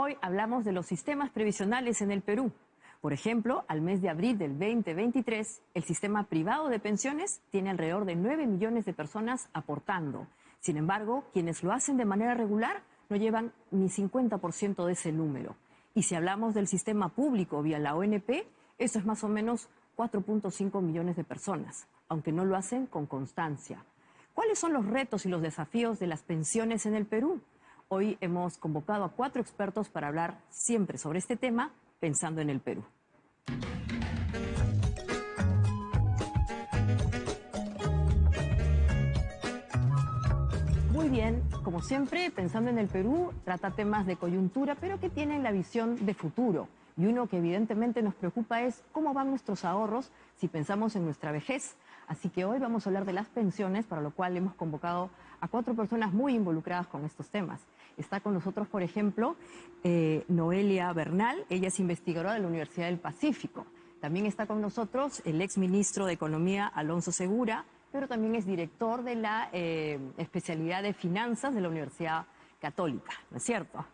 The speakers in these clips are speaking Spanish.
Hoy hablamos de los sistemas previsionales en el Perú. Por ejemplo, al mes de abril del 2023, el sistema privado de pensiones tiene alrededor de 9 millones de personas aportando. Sin embargo, quienes lo hacen de manera regular no llevan ni 50% de ese número. Y si hablamos del sistema público vía la ONP, eso es más o menos 4.5 millones de personas, aunque no lo hacen con constancia. ¿Cuáles son los retos y los desafíos de las pensiones en el Perú? Hoy hemos convocado a 4 expertos para hablar siempre sobre este tema, pensando en el Perú. Muy bien, como siempre, pensando en el Perú, trata temas de coyuntura, pero que tienen la visión de futuro. Y uno que evidentemente nos preocupa es cómo van nuestros ahorros si pensamos en nuestra vejez. Así que hoy vamos a hablar de las pensiones, para lo cual hemos convocado a 4 personas muy involucradas con estos temas. Está con nosotros, por ejemplo, Noelia Bernal, ella es investigadora de la Universidad del Pacífico. También está con nosotros el exministro de Economía, Alonso Segura, pero también es director de la especialidad de finanzas de la Universidad Católica, ¿no es cierto?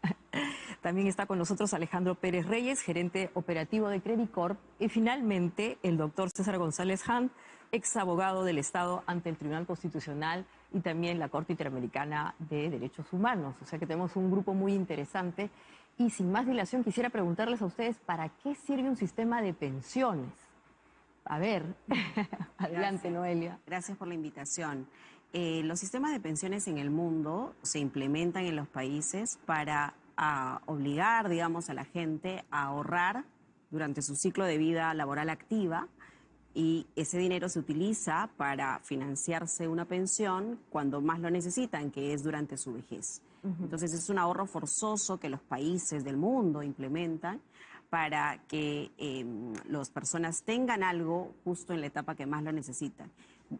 También está con nosotros Alejandro Pérez Reyes, gerente operativo de Credit Corp, y finalmente el doctor César González Hunt, ex abogado del Estado ante el Tribunal Constitucional y también la Corte Interamericana de Derechos Humanos. O sea que tenemos un grupo muy interesante. Y sin más dilación quisiera preguntarles a ustedes, ¿para qué sirve un sistema de pensiones? A ver, adelante, Noelia. Gracias por la invitación. Los sistemas de pensiones en el mundo se implementan en los países para obligar, digamos, a la gente a ahorrar durante su ciclo de vida laboral activa, y ese dinero se utiliza para financiarse una pensión cuando más lo necesitan, que es durante su vejez. Entonces es un ahorro forzoso que los países del mundo implementan para que las personas tengan algo justo en la etapa que más lo necesitan.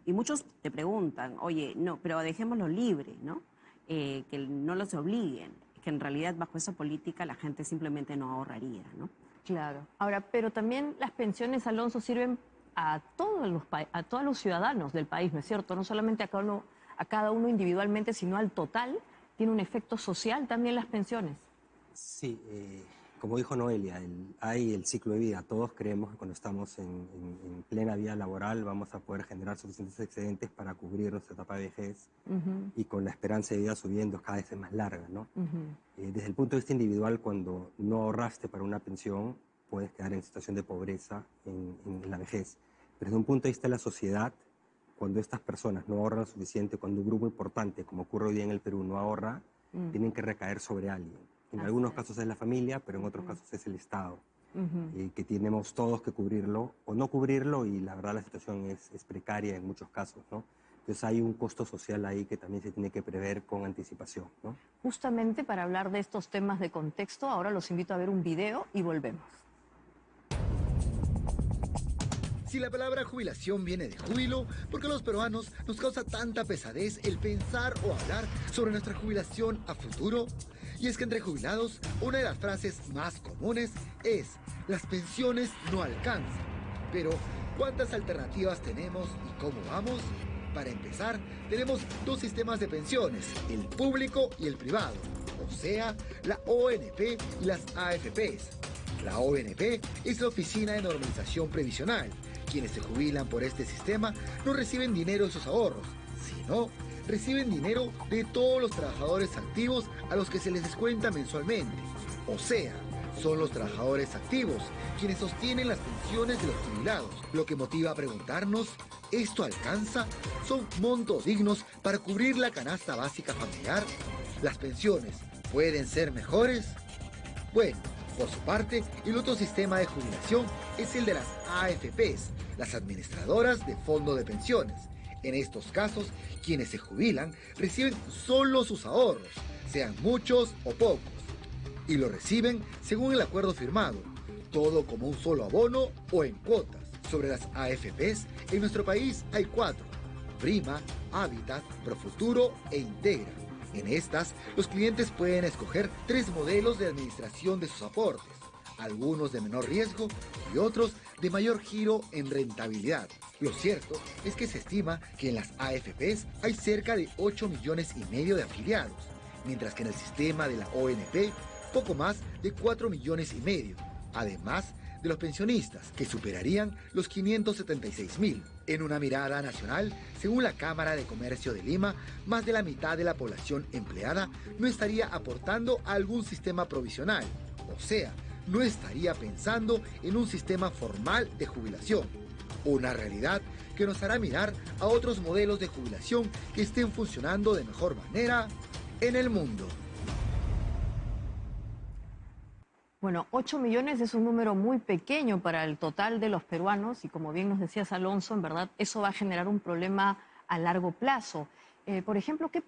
Y muchos te preguntan, oye, no, pero dejémoslo libre, ¿no? Que no los obliguen, que en realidad bajo esa política la gente simplemente no ahorraría, ¿no? Claro. Ahora, pero también las pensiones, Alonso, sirven a todos los ciudadanos del país, ¿no es cierto? No solamente a cada uno individualmente, sino al total. Tiene un efecto social también las pensiones. Sí, como dijo Noelia, hay el ciclo de vida. Todos creemos que cuando estamos en plena vida laboral vamos a poder generar suficientes excedentes para cubrir nuestra etapa de vejez, y con la esperanza de vida subiendo cada vez es más larga, ¿no? Desde el punto de vista individual, cuando no ahorraste para una pensión, puedes quedar en situación de pobreza en la vejez. Pero desde un punto de vista de la sociedad, cuando estas personas no ahorran lo suficiente, cuando un grupo importante, como ocurre hoy día en el Perú, no ahorra, tienen que recaer sobre alguien. En algunos casos es la familia, pero en otros casos es el Estado, que tenemos todos que cubrirlo o no cubrirlo, y la verdad la situación es precaria en muchos casos, ¿no? Entonces hay un costo social ahí que también se tiene que prever con anticipación, ¿no? Justamente para hablar de estos temas de contexto, ahora los invito a ver un video y volvemos. Si la palabra jubilación viene de júbilo, ¿por qué a los peruanos nos causa tanta pesadez el pensar o hablar sobre nuestra jubilación a futuro? Y es que entre jubilados, una de las frases más comunes es: las pensiones no alcanzan. Pero, ¿cuántas alternativas tenemos y cómo vamos? Para empezar, tenemos 2 sistemas de pensiones, el público y el privado, o sea, la ONP y las AFPs. La ONP es la Oficina de Normalización Previsional. Quienes se jubilan por este sistema no reciben dinero de sus ahorros, sino reciben dinero de todos los trabajadores activos a los que se les descuenta mensualmente. O sea, son los trabajadores activos quienes sostienen las pensiones de los jubilados, lo que motiva a preguntarnos, ¿esto alcanza? ¿Son montos dignos para cubrir la canasta básica familiar? ¿Las pensiones pueden ser mejores? Bueno, por su parte, el otro sistema de jubilación es el de las AFPs, las administradoras de fondo de pensiones. En estos casos, quienes se jubilan reciben solo sus ahorros, sean muchos o pocos, y lo reciben según el acuerdo firmado, todo como un solo abono o en cuotas. Sobre las AFPs, en nuestro país hay 4: Prima, Hábitat, Profuturo e Integra. En estas, los clientes pueden escoger 3 modelos de administración de sus aportes, algunos de menor riesgo y otros de mayor giro en rentabilidad. Lo cierto es que se estima que en las AFPs hay cerca de 8,5 millones de afiliados, mientras que en el sistema de la ONP poco más de 4,5 millones, además de los pensionistas, que superarían los 576,000. En una mirada nacional, según la Cámara de Comercio de Lima, más de la mitad de la población empleada no estaría aportando a algún sistema provisional, o sea, no estaría pensando en un sistema formal de jubilación. Una realidad que nos hará mirar a otros modelos de jubilación que estén funcionando de mejor manera en el mundo. Bueno, 8 millones es un número muy pequeño para el total de los peruanos y como bien nos decías, Alonso, en verdad eso va a generar un problema a largo plazo. Por ejemplo, ¿qué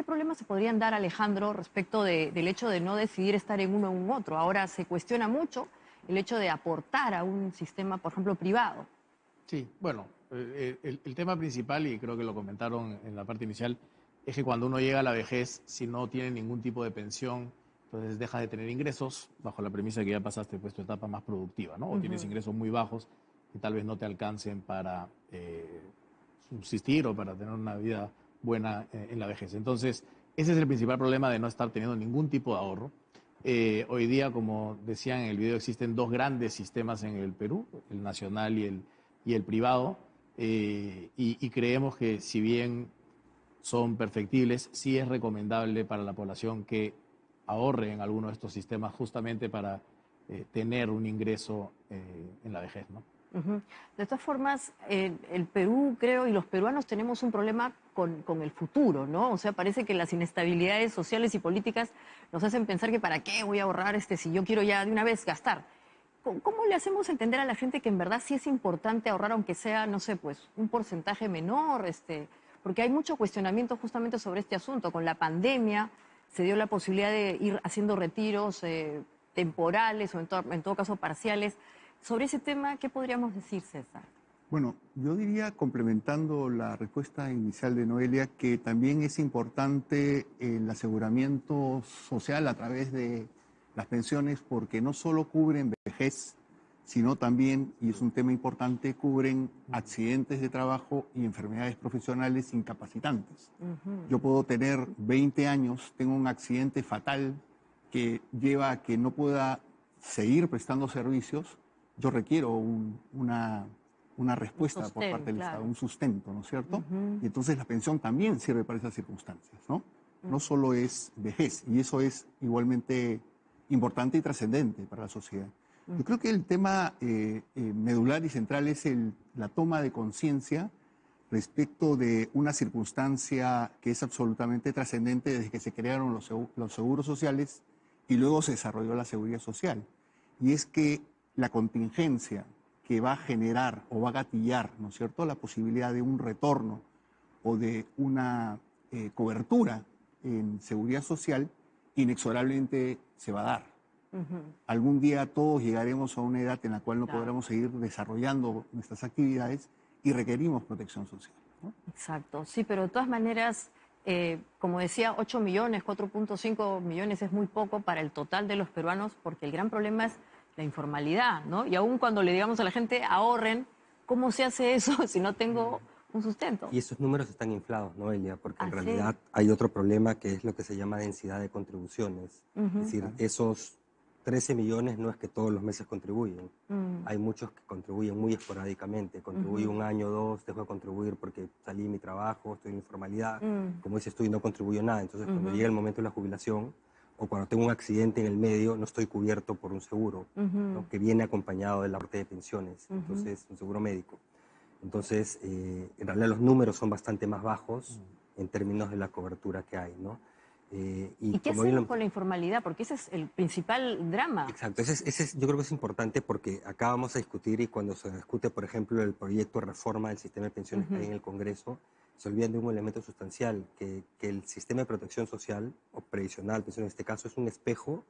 problemas se podrían dar, Alejandro, respecto del hecho de no decidir estar en uno o en otro? Ahora se cuestiona mucho el hecho de aportar a un sistema, por ejemplo, privado. Sí, bueno, el tema principal, y creo que lo comentaron en la parte inicial, es que cuando uno llega a la vejez, si no tiene ningún tipo de pensión, entonces dejas de tener ingresos, bajo la premisa de que ya pasaste pues, tu etapa más productiva, ¿no? O tienes ingresos muy bajos que tal vez no te alcancen para subsistir o para tener una vida buena en la vejez. Entonces, ese es el principal problema de no estar teniendo ningún tipo de ahorro. Hoy día, como decían en el video, existen dos grandes sistemas en el Perú, el nacional y el privado, y creemos que si bien son perfectibles, sí es recomendable para la población que ahorre en alguno de estos sistemas justamente para tener un ingreso en la vejez, ¿no? De todas formas, el Perú, creo, y los peruanos tenemos un problema con el futuro, ¿no? O sea, parece que las inestabilidades sociales y políticas nos hacen pensar que para qué voy a ahorrar si yo quiero ya de una vez gastar. ¿Cómo le hacemos entender a la gente que en verdad sí es importante ahorrar, aunque sea, no sé, pues un porcentaje menor? Porque hay mucho cuestionamiento justamente sobre este asunto. Con la pandemia se dio la posibilidad de ir haciendo retiros temporales o en todo caso parciales. Sobre ese tema, ¿qué podríamos decir, César? Bueno, yo diría, complementando la respuesta inicial de Noelia, que también es importante el aseguramiento social a través de las pensiones, porque no solo cubren vejez, sino también, y es un tema importante, cubren accidentes de trabajo y enfermedades profesionales incapacitantes. Yo puedo tener 20 años, tengo un accidente fatal que lleva a que no pueda seguir prestando servicios. Yo requiero una respuesta por parte del Estado, un sustento, ¿no es cierto? Y entonces la pensión también sirve para esas circunstancias, ¿no? No solo es vejez, y eso es igualmente importante y trascendente para la sociedad. Yo creo que el tema medular y central es la toma de conciencia respecto de una circunstancia que es absolutamente trascendente desde que se crearon los seguros sociales y luego se desarrolló la seguridad social. Y es que la contingencia que va a generar o va a gatillar, ¿no es cierto?, la posibilidad de un retorno o de una cobertura en seguridad social, inexorablemente se va a dar. Algún día todos llegaremos a una edad en la cual no podremos seguir desarrollando nuestras actividades y requerimos protección social, ¿no? Exacto, sí, pero de todas maneras, como decía, 8 millones, 4.5 millones es muy poco para el total de los peruanos, porque el gran problema es la informalidad, ¿no? Y aún cuando le digamos a la gente ahorren, ¿cómo se hace eso si no tengo un sustento? Y esos números están inflados, Noelia, porque en realidad hay otro problema que es lo que se llama densidad de contribuciones. Es decir, esos 13 millones no es que todos los meses contribuyen. Hay muchos que contribuyen muy esporádicamente. Contribuyo un año o dos, dejo de contribuir porque salí de mi trabajo, estoy en informalidad. Como dices tú, y no contribuyo nada. Entonces, cuando llega el momento de la jubilación o cuando tengo un accidente en el medio, no estoy cubierto por un seguro, ¿no?, que viene acompañado del aporte de pensiones, entonces un seguro médico. Entonces, en realidad los números son bastante más bajos en términos de la cobertura que hay, ¿no? ¿Y qué hacemos con la informalidad? Porque ese es el principal drama. Exacto, yo creo que es importante porque acá vamos a discutir, y cuando se discute, por ejemplo, el proyecto de reforma del sistema de pensiones que hay en el Congreso, se olvidan de un elemento sustancial, que el sistema de protección social o previsional, en este caso, es un espejo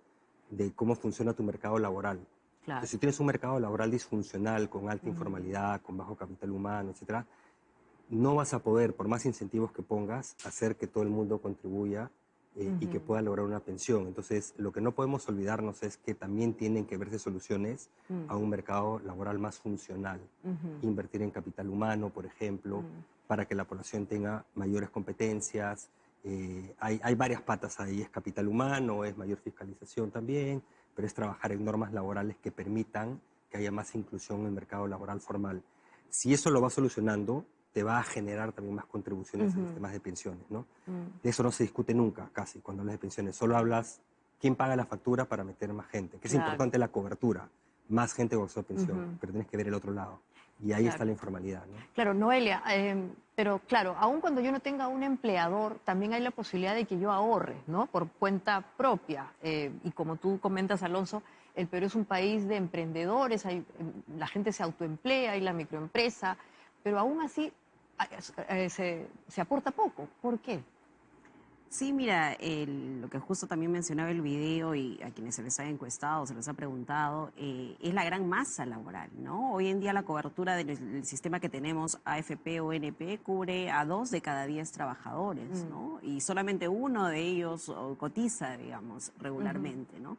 de cómo funciona tu mercado laboral. Claro. Entonces, si tienes un mercado laboral disfuncional, con alta informalidad, con bajo capital humano, etcétera, no vas a poder, por más incentivos que pongas, hacer que todo el mundo contribuya y que pueda lograr una pensión. Entonces, lo que no podemos olvidarnos es que también tienen que verse soluciones a un mercado laboral más funcional. Invertir en capital humano, por ejemplo, para que la población tenga mayores competencias, hay varias patas ahí, es capital humano, es mayor fiscalización también, pero es trabajar en normas laborales que permitan que haya más inclusión en el mercado laboral formal. Si eso lo va solucionando, te va a generar también más contribuciones en los temas de pensiones, ¿no? De eso no se discute nunca, casi, cuando hablas de pensiones. Solo hablas quién paga la factura para meter más gente, que es importante la cobertura, más gente gozó de pensión, pero tienes que ver el otro lado. Y ahí está la informalidad, ¿no? Claro, Noelia, pero claro, aun cuando yo no tenga un empleador, también hay la posibilidad de que yo ahorre, ¿no? Por cuenta propia. Y como tú comentas, Alonso, el Perú es un país de emprendedores, la gente se autoemplea, hay la microempresa, pero aún así se aporta poco. ¿Por qué? Sí, mira, lo que justo también mencionaba el video y a quienes se les ha encuestado, se les ha preguntado, es la gran masa laboral, ¿no? Hoy en día la cobertura del sistema que tenemos, AFP o ONP, cubre a 2 de cada 10 trabajadores, ¿no? Y solamente uno de ellos cotiza, digamos, regularmente, ¿no?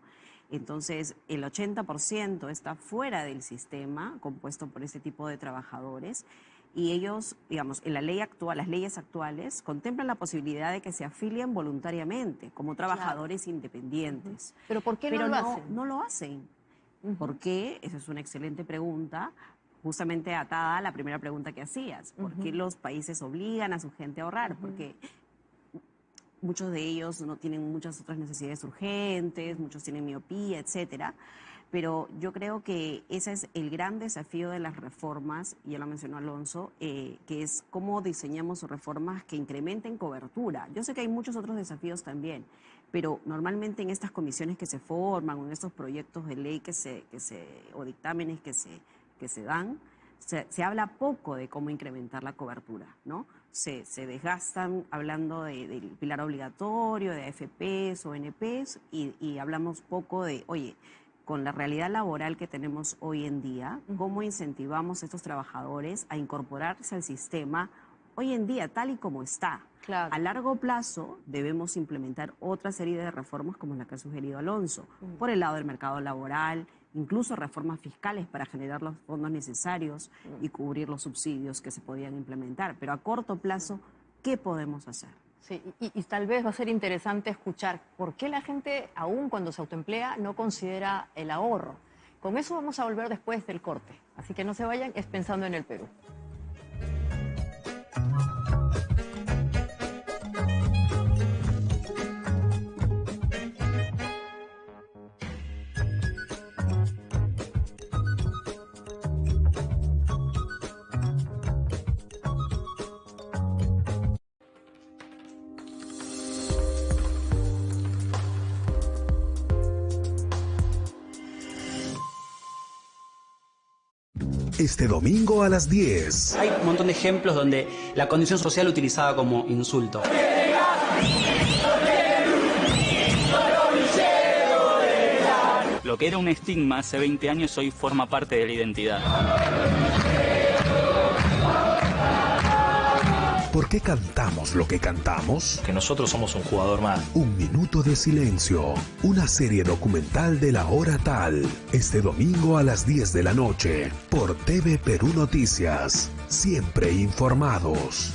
Entonces, el 80% está fuera del sistema compuesto por ese tipo de trabajadores. Y ellos, digamos, en la ley actual, las leyes actuales contemplan la posibilidad de que se afilien voluntariamente como trabajadores independientes. ¿Pero por qué no lo hacen? No lo hacen. ¿Por qué? Esa es una excelente pregunta, justamente atada a la primera pregunta que hacías. ¿Por qué los países obligan a su gente a ahorrar? Porque muchos de ellos no tienen muchas otras necesidades urgentes, muchos tienen miopía, etcétera. Pero yo creo que ese es el gran desafío de las reformas, y ya lo mencionó Alonso, que es cómo diseñamos reformas que incrementen cobertura. Yo sé que hay muchos otros desafíos también, pero normalmente en estas comisiones que se forman o en estos proyectos de ley o dictámenes que se dan, se habla poco de cómo incrementar la cobertura, ¿no? Se desgastan hablando del pilar obligatorio, de AFPs o ONPs, y hablamos poco de, oye, con la realidad laboral que tenemos hoy en día, cómo incentivamos a estos trabajadores a incorporarse al sistema hoy en día, tal y como está. Claro. A largo plazo debemos implementar otra serie de reformas como la que ha sugerido Alonso, por el lado del mercado laboral, incluso reformas fiscales para generar los fondos necesarios y cubrir los subsidios que se podían implementar. Pero a corto plazo, ¿qué podemos hacer? Sí, y tal vez va a ser interesante escuchar por qué la gente, aún cuando se autoemplea, no considera el ahorro. Con eso vamos a volver después del corte. Así que no se vayan, es Pensando en el Perú. Este domingo a las 10. Hay un montón de ejemplos donde la condición social utilizada como insulto. Lo que era un estigma hace 20 años hoy forma parte de la identidad. ¿Por qué cantamos lo que cantamos? Que nosotros somos un jugador más. Un minuto de silencio, una serie documental de la hora tal. Este domingo a las 10 de la noche, por TV Perú Noticias. Siempre informados.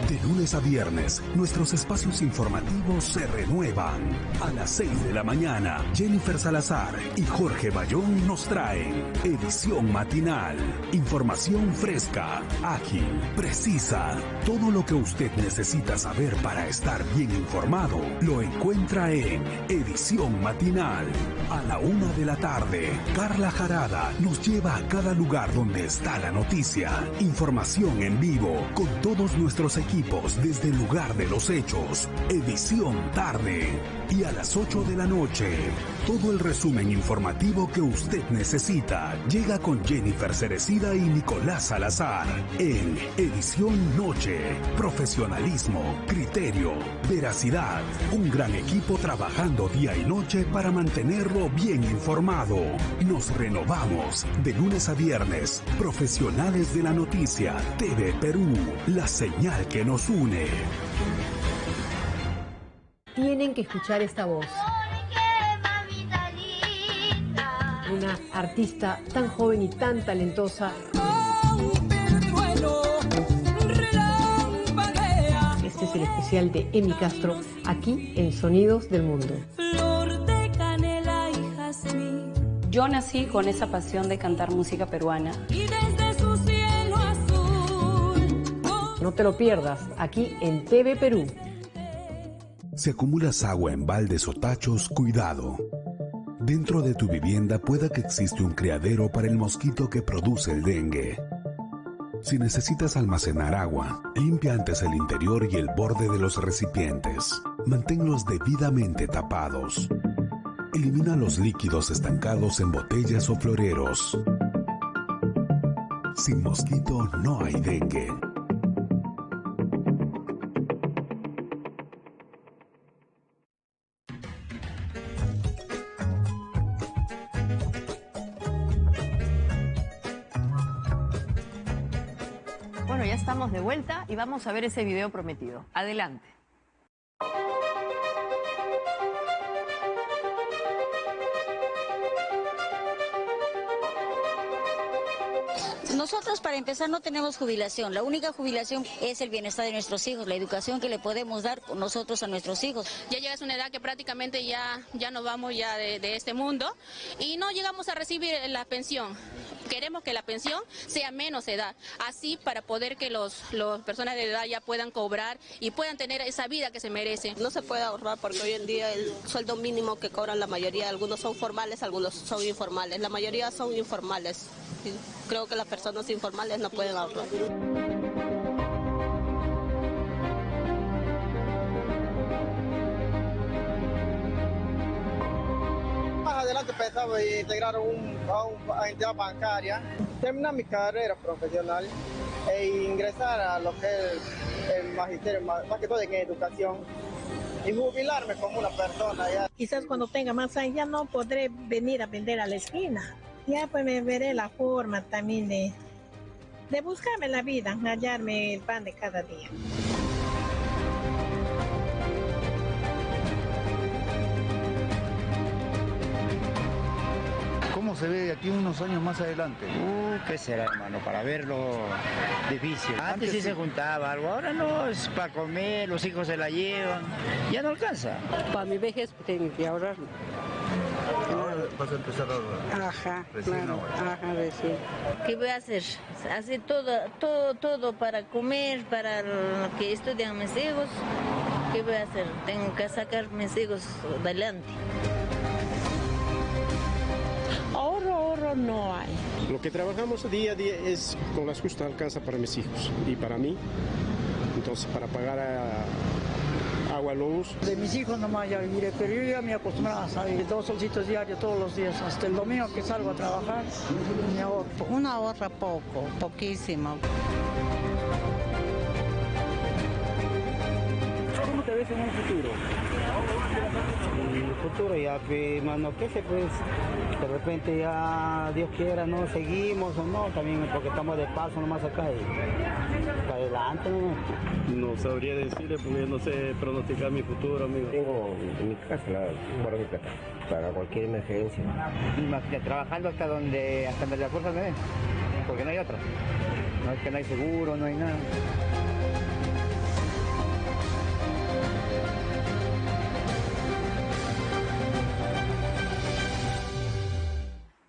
De lunes a viernes, nuestros espacios informativos se renuevan. A las 6 de la mañana, Jennifer Salazar y Jorge Bayón nos traen edición matinal. Información fresca, ágil, precisa. Todo lo que usted necesita saber para estar bien informado, lo encuentra en edición matinal. A la 1 de la tarde, Carla Jarada nos lleva a cada lugar donde está la noticia. Información en vivo, con todos nuestros equipos desde el lugar de los hechos. Edición tarde. Y a las 8 de la noche, todo el resumen informativo que usted necesita llega con Jennifer Cerecida y Nicolás Salazar en Edición Noche. Profesionalismo, criterio, veracidad. Un gran equipo trabajando día y noche para mantenerlo bien informado. Nos renovamos de lunes a viernes. Profesionales de la noticia. TV Perú, la señal que nos une. Tienen que escuchar esta voz. Una artista tan joven y tan talentosa. es el especial de Emi Castro, aquí en Sonidos del Mundo. Flor de canela y jazmín. Yo nací con esa pasión de cantar música peruana. Y desde su cielo azul. No te lo pierdas, aquí en TV Perú. Si acumulas agua en baldes o tachos, cuidado. Dentro de tu vivienda pueda que existe un criadero para el mosquito que produce el dengue. Si necesitas almacenar agua, limpia antes el interior y el borde de los recipientes. Manténlos debidamente tapados. Elimina los líquidos estancados en botellas o floreros. Sin mosquito no hay dengue. Bueno, ya estamos de vuelta y vamos a ver ese video prometido. Adelante. Nosotros, para empezar, no tenemos jubilación. La única jubilación es el bienestar de nuestros hijos, la educación que le podemos dar nosotros a nuestros hijos. Ya llegas a una edad que prácticamente ya nos vamos ya de este mundo y no llegamos a recibir la pensión. Queremos que la pensión sea menos edad, así para poder que las personas de edad ya puedan cobrar y puedan tener esa vida que se merecen. No se puede ahorrar porque hoy en día el sueldo mínimo que cobran la mayoría, algunos son formales, algunos son informales. La mayoría son informales. Creo que las personas informales no pueden ahorrar. Más adelante pensaba integrar a una entidad bancaria, terminar mi carrera profesional e ingresar a lo que es el magisterio, más que todo en educación, y jubilarme como una persona. Ya. Quizás cuando tenga más años ya no podré venir a vender a la esquina. Ya pues me veré la forma también de buscarme la vida, hallarme el pan de cada día. ¿Cómo se ve de aquí unos años más adelante? ¿Qué será, hermano? Para verlo difícil. Antes sí se juntaba algo, ahora no, es para comer, los hijos se la llevan, ya no alcanza. Para mi vejez tengo que ahorrar. Ahora vas a empezar a ahorrar. Ajá, recién claro, ahora. ajá, recién. ¿Qué voy a hacer? Hacer todo para comer, para que estudian mis hijos. ¿Qué voy a hacer? Tengo que sacar mis hijos adelante. Ahorro no hay. Lo que trabajamos día a día es con las justas alcanza para mis hijos y para mí. Entonces, para pagar agua, luz. De mis hijos nomás ya viviré, pero yo ya me acostumbrado a salir 2 solcitos diarios todos los días. Hasta el domingo que salgo a trabajar, me ahorro. Uno ahorra poquísimo. ¿Cómo te ves en un futuro? En el futuro ya, hermano, ¿qué se pues? De repente ya, Dios quiera, no seguimos o no, también porque estamos de paso nomás acá y para adelante, ¿no? No sabría decirle porque yo no sé pronosticar mi futuro, amigo. Tengo en mi casa para cualquier emergencia. Imagínate, trabajando hasta donde la fuerza me dé, porque no hay otra. No es que no hay seguro, no hay nada.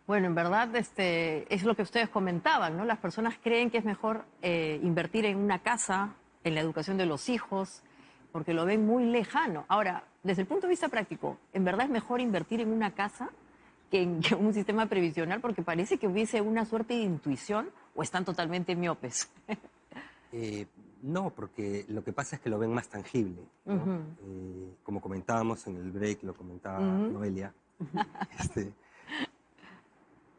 Bueno, en verdad es lo que ustedes comentaban, ¿no? Las personas creen que es mejor invertir en una casa, en la educación de los hijos, porque lo ven muy lejano. Ahora, desde el punto de vista práctico, ¿en verdad es mejor invertir en una casa que en un sistema previsional? Porque parece que hubiese una suerte de intuición, ¿o están totalmente miopes? No, porque lo que pasa es que lo ven más tangible, ¿no? Como comentábamos en el break, lo comentaba Noelia,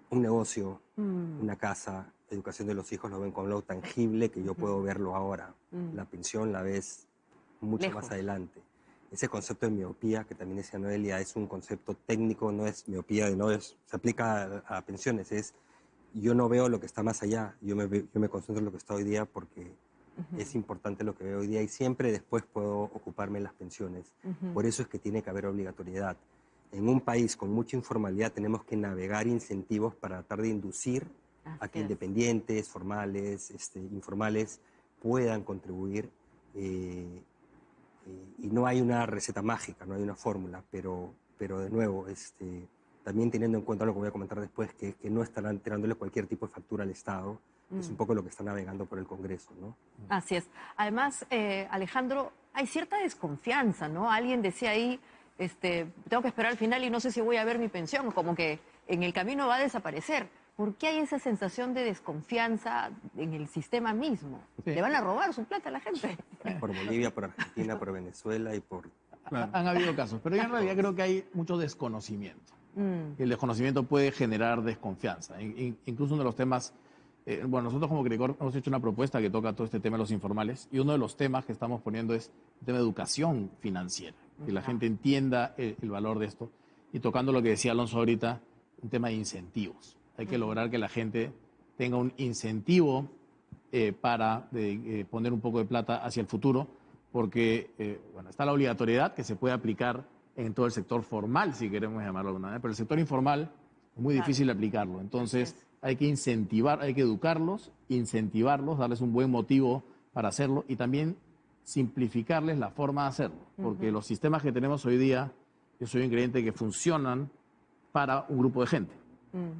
un negocio, una casa, educación de los hijos lo ven con lo tangible que yo puedo verlo ahora. La pensión la ves mucho más adelante. Ese concepto de miopía, que también decía Noelia, es un concepto técnico, no es miopía, se aplica a pensiones, es yo no veo lo que está más allá, yo me concentro en lo que está hoy día porque es importante lo que veo hoy día y siempre después puedo ocuparme de las pensiones. Por eso es que tiene que haber obligatoriedad. En un país con mucha informalidad tenemos que navegar incentivos para tratar de inducir a que independientes, formales, informales, puedan contribuir no hay una receta mágica, no hay una fórmula, pero de nuevo, también teniendo en cuenta lo que voy a comentar después, que no estarán tirándole cualquier tipo de factura al Estado, es un poco lo que está navegando por el Congreso, ¿no? Así es. Además, Alejandro, hay cierta desconfianza, ¿no? Alguien decía ahí, tengo que esperar al final y no sé si voy a ver mi pensión, como que en el camino va a desaparecer. ¿Por qué hay esa sensación de desconfianza en el sistema mismo? Sí. ¿Le van a robar su plata a la gente? Por Bolivia, por Argentina, por Venezuela y por... Claro. Han habido casos, pero yo en realidad creo que hay mucho desconocimiento. El desconocimiento puede generar desconfianza. Incluso uno de los temas, bueno, nosotros como Credicor hemos hecho una propuesta que toca todo este tema de los informales, y uno de los temas que estamos poniendo es el tema de educación financiera, que la gente entienda el valor de esto, y tocando lo que decía Alonso ahorita, un tema de incentivos. Hay que lograr que la gente tenga un incentivo para poner un poco de plata hacia el futuro, porque bueno, está la obligatoriedad que se puede aplicar en todo el sector formal, si queremos llamarlo de alguna manera, pero el sector informal es muy difícil aplicarlo. Entonces hay que incentivar, hay que educarlos, incentivarlos, darles un buen motivo para hacerlo y también simplificarles la forma de hacerlo, porque los sistemas que tenemos hoy día, yo soy un creyente que funcionan para un grupo de gente.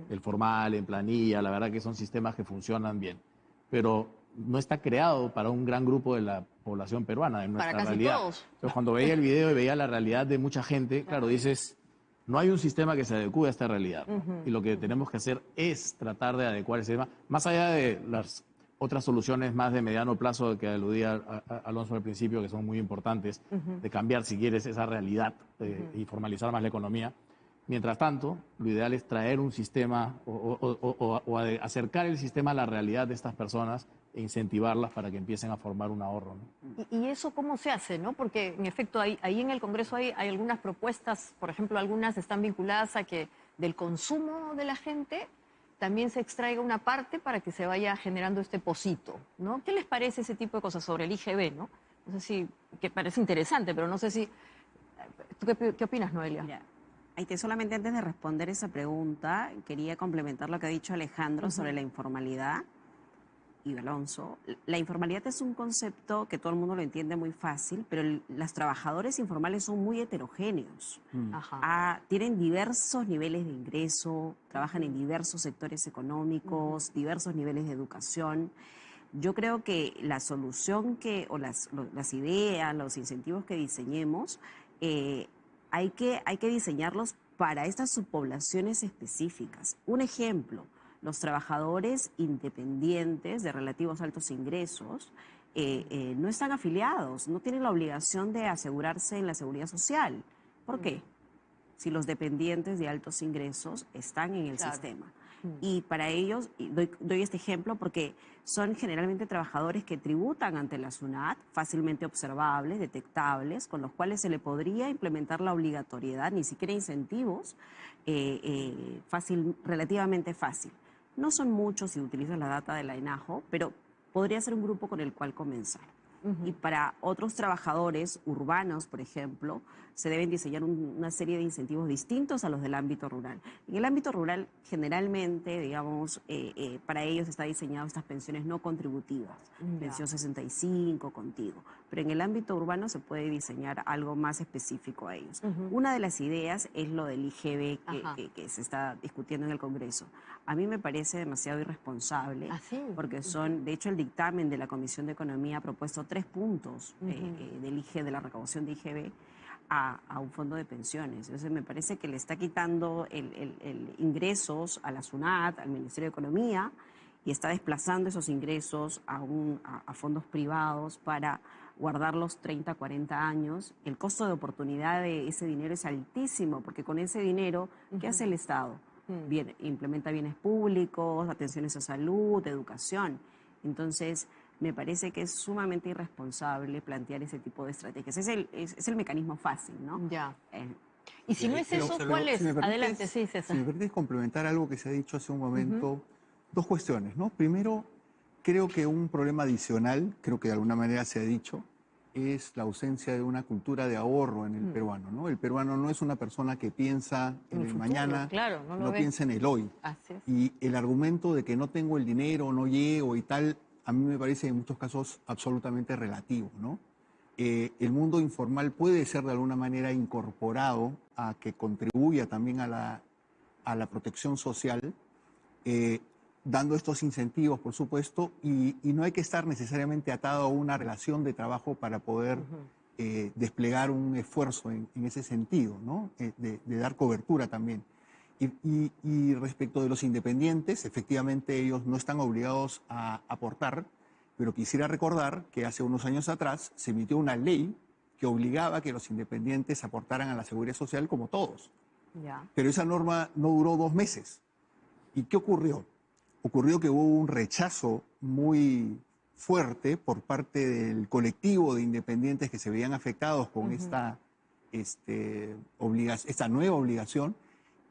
El formal, en planilla, la verdad que son sistemas que funcionan bien, pero no está creado para un gran grupo de la población peruana, en nuestra realidad. Todos. Entonces, cuando veía el video y veía la realidad de mucha gente, claro, dices, no hay un sistema que se adecue a esta realidad. Y lo que tenemos que hacer es tratar de adecuar el sistema, más allá de las otras soluciones más de mediano plazo que aludía Alonso al principio, que son muy importantes, de cambiar, si quieres, esa realidad y formalizar más la economía. Mientras tanto, lo ideal es traer un sistema o acercar el sistema a la realidad de estas personas e incentivarlas para que empiecen a formar un ahorro, ¿no? ¿Y eso cómo se hace, no? Porque, en efecto, ahí en el Congreso hay algunas propuestas, por ejemplo, algunas están vinculadas a que del consumo de la gente también se extraiga una parte para que se vaya generando este pocito, ¿no? ¿Qué les parece ese tipo de cosas sobre el IGB, no? No sé si, que parece interesante, pero no sé si... ¿Tú qué opinas, Noelia? Mira, solamente antes de responder esa pregunta, quería complementar lo que ha dicho Alejandro sobre la informalidad y Alonso. La informalidad es un concepto que todo el mundo lo entiende muy fácil, pero los trabajadores informales son muy heterogéneos. Tienen diversos niveles de ingreso, trabajan en diversos sectores económicos, diversos niveles de educación. Yo creo que la solución las ideas, los incentivos que diseñemos, hay que diseñarlos para estas subpoblaciones específicas. Un ejemplo, los trabajadores independientes de relativos altos ingresos no están afiliados, no tienen la obligación de asegurarse en la seguridad social. ¿Por qué? Si los dependientes de altos ingresos están en el sistema. Y para ellos, doy este ejemplo porque son generalmente trabajadores que tributan ante la SUNAT, fácilmente observables, detectables, con los cuales se le podría implementar la obligatoriedad, ni siquiera incentivos, relativamente fácil. No son muchos si utilizan la data de la ENAJO, pero podría ser un grupo con el cual comenzar. Y para otros trabajadores urbanos, por ejemplo, se deben diseñar una serie de incentivos distintos a los del ámbito rural. En el ámbito rural, generalmente, digamos, para ellos está diseñado estas pensiones no contributivas, pensión 65, contigo. Pero en el ámbito urbano se puede diseñar algo más específico a ellos. Una de las ideas es lo del IGB que se está discutiendo en el Congreso. A mí me parece demasiado irresponsable, porque de hecho, el dictamen de la Comisión de Economía ha propuesto 3 puntos de la recaudación de IGB a un fondo de pensiones. Entonces me parece que le está quitando ingresos a la SUNAT, al Ministerio de Economía, y está desplazando esos ingresos a fondos privados para guardarlos 30, 40 años. El costo de oportunidad de ese dinero es altísimo, porque con ese dinero, ¿qué hace el Estado? Implementa bienes públicos, atenciones a salud, educación. Entonces, me parece que es sumamente irresponsable plantear ese tipo de estrategias. Es el mecanismo fácil, ¿no? Ya. Y si no es eso, ¿cuál es? Adelante, sí, César. Si me permites complementar algo que se ha dicho hace un momento, 2 cuestiones, ¿no? Primero, creo que un problema adicional, creo que de alguna manera se ha dicho, es la ausencia de una cultura de ahorro en el peruano, ¿no? El peruano no es una persona que piensa en el futuro, mañana, claro, no piensa en el hoy. Así es. Y el argumento de que no tengo el dinero, no llego y tal, a mí me parece en muchos casos absolutamente relativo, ¿no? el mundo informal puede ser de alguna manera incorporado a que contribuya también a la protección social, dando estos incentivos, por supuesto, y no hay que estar necesariamente atado a una relación de trabajo para poder desplegar un esfuerzo en ese sentido, ¿no? De dar cobertura también. Y respecto de los independientes, efectivamente ellos no están obligados a aportar, pero quisiera recordar que hace unos años atrás se emitió una ley que obligaba a que los independientes aportaran a la seguridad social como todos. Ya. Pero esa norma no duró 2 meses. ¿Y qué ocurrió? Ocurrió que hubo un rechazo muy fuerte por parte del colectivo de independientes que se veían afectados con esta nueva obligación,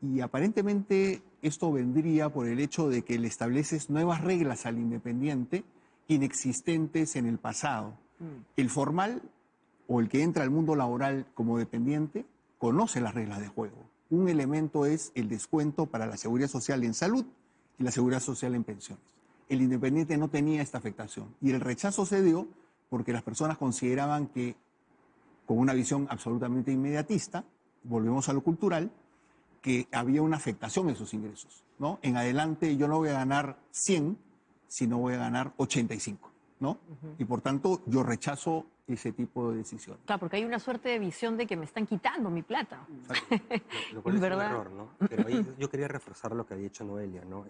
y aparentemente esto vendría por el hecho de que le estableces nuevas reglas al independiente inexistentes en el pasado. El formal o el que entra al mundo laboral como dependiente conoce las reglas de juego. Un elemento es el descuento para la seguridad social en salud y la seguridad social en pensiones. El independiente no tenía esta afectación y el rechazo se dio porque las personas consideraban que, con una visión absolutamente inmediatista, volvemos a lo cultural, que había una afectación en sus ingresos, ¿no? En adelante yo no voy a ganar 100, sino voy a ganar 85, ¿no? Y por tanto yo rechazo ese tipo de decisiones. Claro, porque hay una suerte de visión de que me están quitando mi plata. Lo cual es un ¿Verdad? error, ¿no? Pero ahí yo quería reforzar lo que había dicho Noelia, ¿no?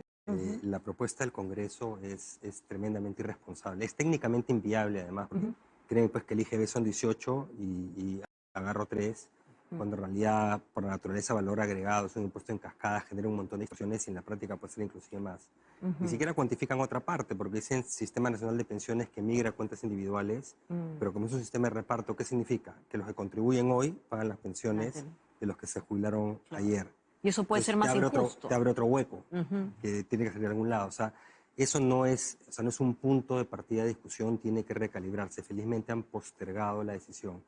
La propuesta del Congreso es tremendamente irresponsable. Es técnicamente inviable, además, porque creen pues, que el IGB son 18 y agarro 3, cuando en realidad, por naturaleza, valor agregado, es un impuesto en cascada, genera un montón de discusiones y en la práctica puede ser inclusive más. Ni siquiera cuantifican otra parte, porque dicen Sistema Nacional de Pensiones que migra a cuentas individuales, pero como es un sistema de reparto, ¿qué significa? Que los que contribuyen hoy pagan las pensiones de los que se jubilaron ayer. Y eso puede ser más injusto. Te abre otro hueco que tiene que salir de algún lado. O sea, eso no es un punto de partida de discusión, tiene que recalibrarse. Felizmente han postergado la decisión.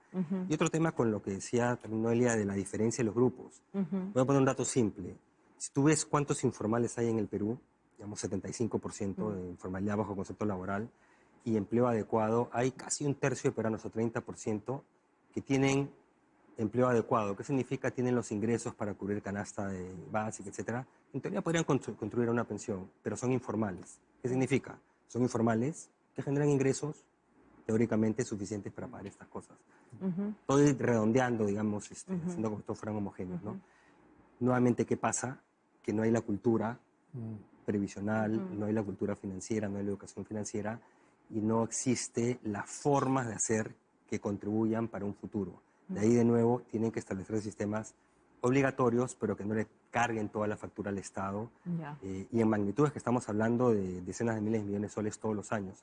Y otro tema con lo que decía también Noelia de la diferencia de los grupos. Voy a poner un dato simple. Si tú ves cuántos informales hay en el Perú, digamos 75% de informalidad bajo concepto laboral y empleo adecuado, hay casi un tercio de peruanos o 30% que tienen empleo adecuado. ¿Qué significa? Tienen los ingresos para cubrir canasta de básica, etcétera. En teoría podrían contribuir a una pensión, pero son informales. ¿Qué significa? Son informales que generan ingresos teóricamente suficientes para pagar estas cosas. Estoy redondeando, digamos, haciendo como si todos fueran homogéneos, ¿no? Nuevamente, ¿qué pasa? Que no hay la cultura previsional, no hay la cultura financiera, no hay la educación financiera y no existe las formas de hacer que contribuyan para un futuro. De ahí, de nuevo, tienen que establecer sistemas obligatorios, pero que no le carguen toda la factura al Estado. Y en magnitudes que estamos hablando de decenas de miles de millones de soles todos los años.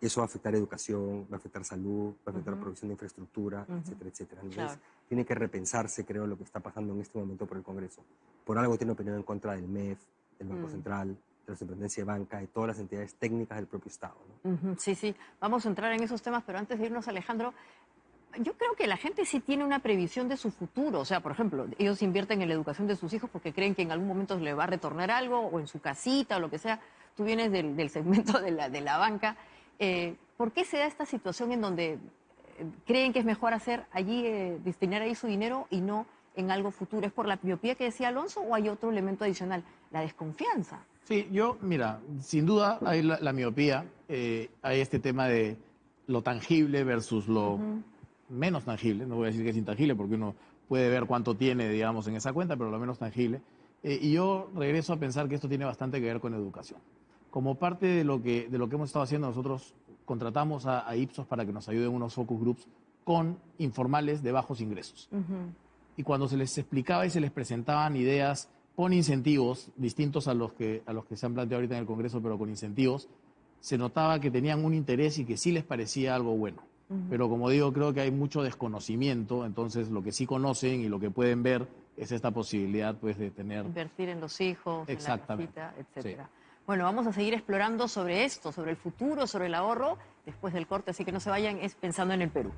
Eso va a afectar educación, va a afectar salud, va a afectar la provisión de infraestructura, etcétera, etcétera. Entonces, tiene que repensarse, creo, lo que está pasando en este momento por el Congreso. Por algo tiene opinión en contra del MEF, del Banco Central, de la Superintendencia de Banca, de todas las entidades técnicas del propio Estado, ¿no? Sí, sí. Vamos a entrar en esos temas, pero antes de irnos, Alejandro, yo creo que la gente sí tiene una previsión de su futuro. O sea, por ejemplo, ellos invierten en la educación de sus hijos porque creen que en algún momento le va a retornar algo, o en su casita, o lo que sea. Tú vienes del segmento de la banca. ¿Por qué se da esta situación en donde creen que es mejor hacer allí, destinar ahí su dinero y no en algo futuro? ¿Es por la miopía que decía Alonso o hay otro elemento adicional? La desconfianza. Sí, mira, sin duda hay la miopía, hay este tema de lo tangible versus lo menos tangible. No voy a decir que es intangible porque uno puede ver cuánto tiene, digamos, en esa cuenta, pero lo menos tangible. Y yo regreso a pensar que esto tiene bastante que ver con educación. Como parte de lo que hemos estado haciendo, nosotros contratamos a Ipsos para que nos ayuden unos focus groups con informales de bajos ingresos. Y cuando se les explicaba y se les presentaban ideas con incentivos distintos a los que se han planteado ahorita en el Congreso, pero con incentivos, se notaba que tenían un interés y que sí les parecía algo bueno. Pero como digo, creo que hay mucho desconocimiento, entonces lo que sí conocen y lo que pueden ver es esta posibilidad, pues, de tener... Invertir en los hijos, en la casita, etcétera. Sí. Bueno, vamos a seguir explorando sobre esto, sobre el futuro, sobre el ahorro, después del corte, así que no se vayan, es Pensando en el Perú.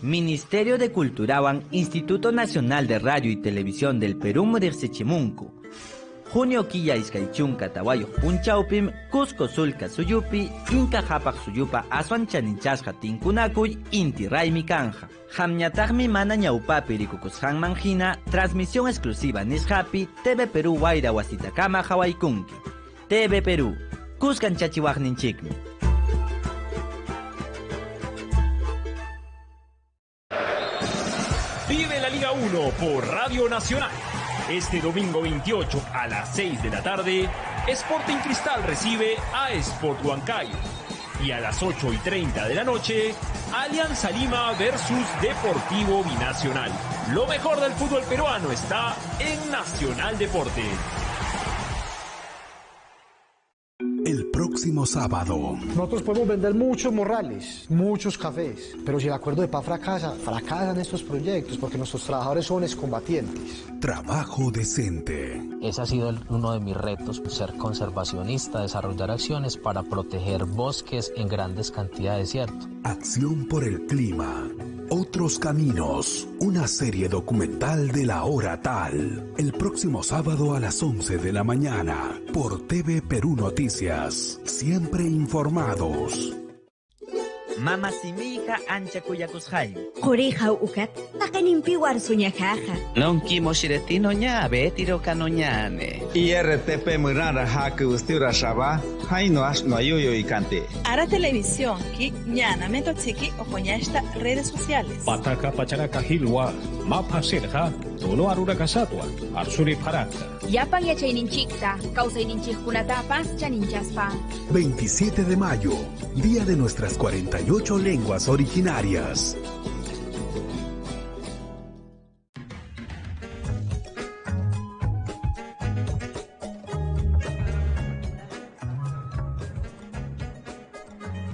Ministerio de Cultura, Instituto Nacional de Radio y Televisión del Perú, Murirsechimunku. Junio Quilla Iskaichunka Tawayo Punchaupim, Cusco Sulca Suyupi, Inca Japak Suyupa Asuan Chaninchasja Tinkunakuy, Inti Raimi Kanja. Hamñatagmi Mana Ñaupapi Rikukushan Manjina, transmisión exclusiva Nishapi, TV Perú Waira Wasitakama Hawaikunki. TV Perú, Cuscan Chachiwagninchikmi. Vive la Liga 1 por Radio Nacional. Este domingo 28 a las 6 de la tarde, Sporting Cristal recibe a Sport Huancayo. Y a las 8:30 de la noche, Alianza Lima versus Deportivo Binacional. Lo mejor del fútbol peruano está en Nacional Deporte. El próximo sábado. Nosotros podemos vender muchos morrales, muchos cafés, pero si el acuerdo de paz fracasa, fracasan estos proyectos porque nuestros trabajadores son excombatientes. Trabajo decente. Ese ha sido uno de mis retos, ser conservacionista, desarrollar acciones para proteger bosques en grandes cantidades, ¿cierto? Acción por el clima. Otros caminos. Una serie documental de la hora tal. El próximo sábado a las 11 de la mañana por TV Perú Noticias. Siempre informados. Mama simija ancha kuyakushayu. Koreja ukat, nakanimpiwar suñajaja. Nonki moshiretino ña, betiro kanoñane. IRTP murara haku ustura shaba, haino no ayuyo y cante. Ara televisión, ki ñana metotsiki okoñashta redes sociales. Pataka pacharaka hilwa, mapa serja, tono arura kasatwa, arsuri paraka. Yapan yachayninchikta, causayninchikkunatapas chaninchaspa. 27 de mayo, día de nuestras 48 lenguas originarias.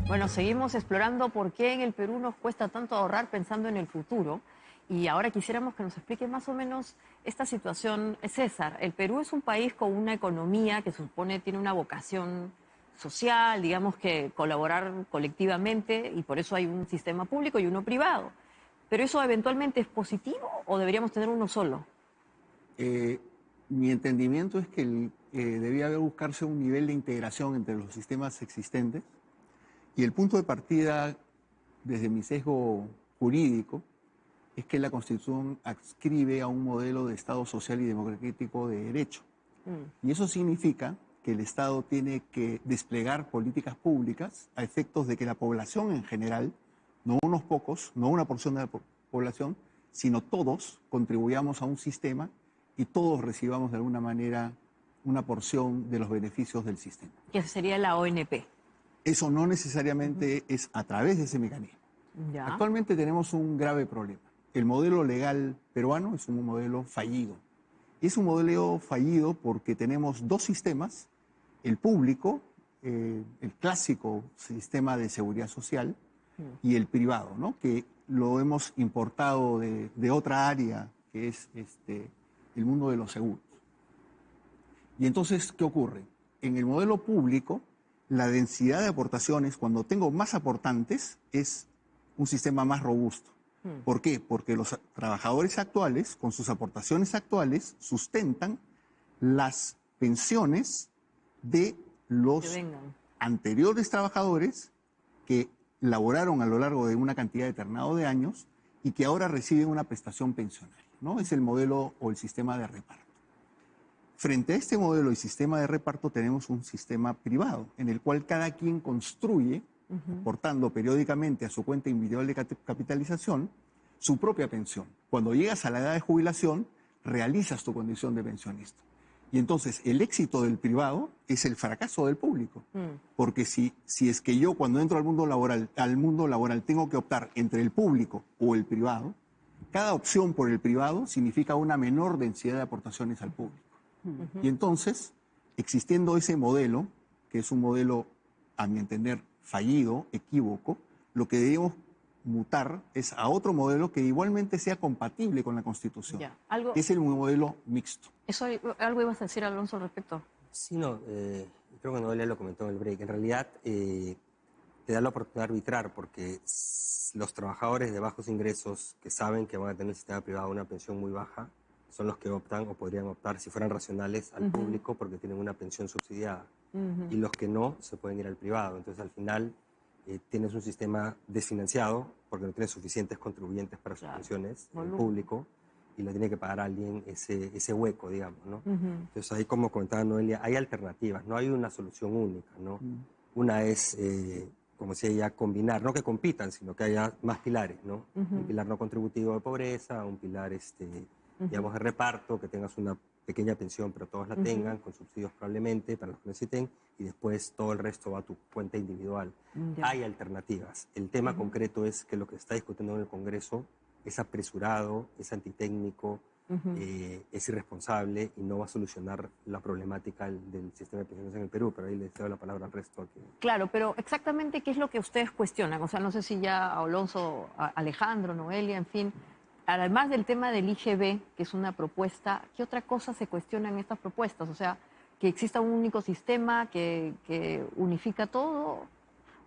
Bueno, seguimos explorando por qué en el Perú nos cuesta tanto ahorrar pensando en el futuro. Y ahora quisiéramos que nos explique más o menos esta situación. César, el Perú es un país con una economía que supone tiene una vocación social, digamos que colaborar colectivamente, y por eso hay un sistema público y uno privado. ¿Pero eso eventualmente es positivo o deberíamos tener uno solo? Mi entendimiento es que debía haber buscarse un nivel de integración entre los sistemas existentes, y el punto de partida, desde mi sesgo jurídico, es que la Constitución adscribe a un modelo de Estado social y democrático de derecho. Y eso significa que el Estado tiene que desplegar políticas públicas a efectos de que la población en general, no unos pocos, no una porción de la población, sino todos contribuyamos a un sistema y todos recibamos de alguna manera una porción de los beneficios del sistema. Que sería la ONP. Eso no necesariamente es a través de ese mecanismo. Ya. Actualmente tenemos un grave problema. El modelo legal peruano es un modelo fallido. Y es un modelo fallido porque tenemos dos sistemas, el público, el clásico sistema de seguridad social, y el privado, ¿no? Que lo hemos importado de otra área, que es el mundo de los seguros. Y entonces, ¿qué ocurre? En el modelo público, la densidad de aportaciones, cuando tengo más aportantes, es un sistema más robusto. ¿Por qué? Porque los trabajadores actuales, con sus aportaciones actuales, sustentan las pensiones de los anteriores trabajadores que laboraron a lo largo de una cantidad determinada de años y que ahora reciben una prestación pensionaria, ¿no? Es el modelo o el sistema de reparto. Frente a este modelo y sistema de reparto tenemos un sistema privado en el cual cada quien construye, aportando periódicamente a su cuenta individual de capitalización, su propia pensión. Cuando llegas a la edad de jubilación, realizas tu condición de pensionista. Y entonces el éxito del privado es el fracaso del público. Porque si es que yo cuando entro al mundo laboral tengo que optar entre el público o el privado, cada opción por el privado significa una menor densidad de aportaciones al público. Y entonces, existiendo ese modelo, que es un modelo, a mi entender, fallido, equívoco, lo que debemos mutar es a otro modelo que igualmente sea compatible con la Constitución, que es el modelo mixto. ¿Eso algo ibas a decir, Alonso, al respecto? Sí, no, creo que Noelia lo comentó en el break. En realidad, te da la oportunidad de arbitrar, porque los trabajadores de bajos ingresos que saben que van a tener el sistema privado una pensión muy baja son los que optan o podrían optar, si fueran racionales, al público porque tienen una pensión subsidiada. Y los que no, se pueden ir al privado. Entonces, al final, tienes un sistema desfinanciado porque no tienes suficientes contribuyentes para sus pensiones, el público, y lo tiene que pagar alguien ese hueco, digamos, ¿no? Entonces, ahí, como comentaba Noelia, hay alternativas, no hay una solución única, ¿no? Una es, como decía ella, combinar, no que compitan, sino que haya más pilares, ¿no? Un pilar no contributivo de pobreza, un pilar, digamos, de reparto, que tengas una pequeña pensión, pero todos la tengan, con subsidios probablemente para los que necesiten, y después todo el resto va a tu cuenta individual. Hay alternativas. El tema concreto es que lo que se está discutiendo en el Congreso es apresurado, es antitécnico, es irresponsable y no va a solucionar la problemática del sistema de pensiones en el Perú, pero ahí les cedo la palabra al resto. Claro, pero exactamente qué es lo que ustedes cuestionan. O sea, no sé si ya Alonso, Alejandro, Noelia, en fin, además del tema del IGB, que es una propuesta, ¿qué otra cosa se cuestiona en estas propuestas? O sea, que exista un único sistema que unifica todo.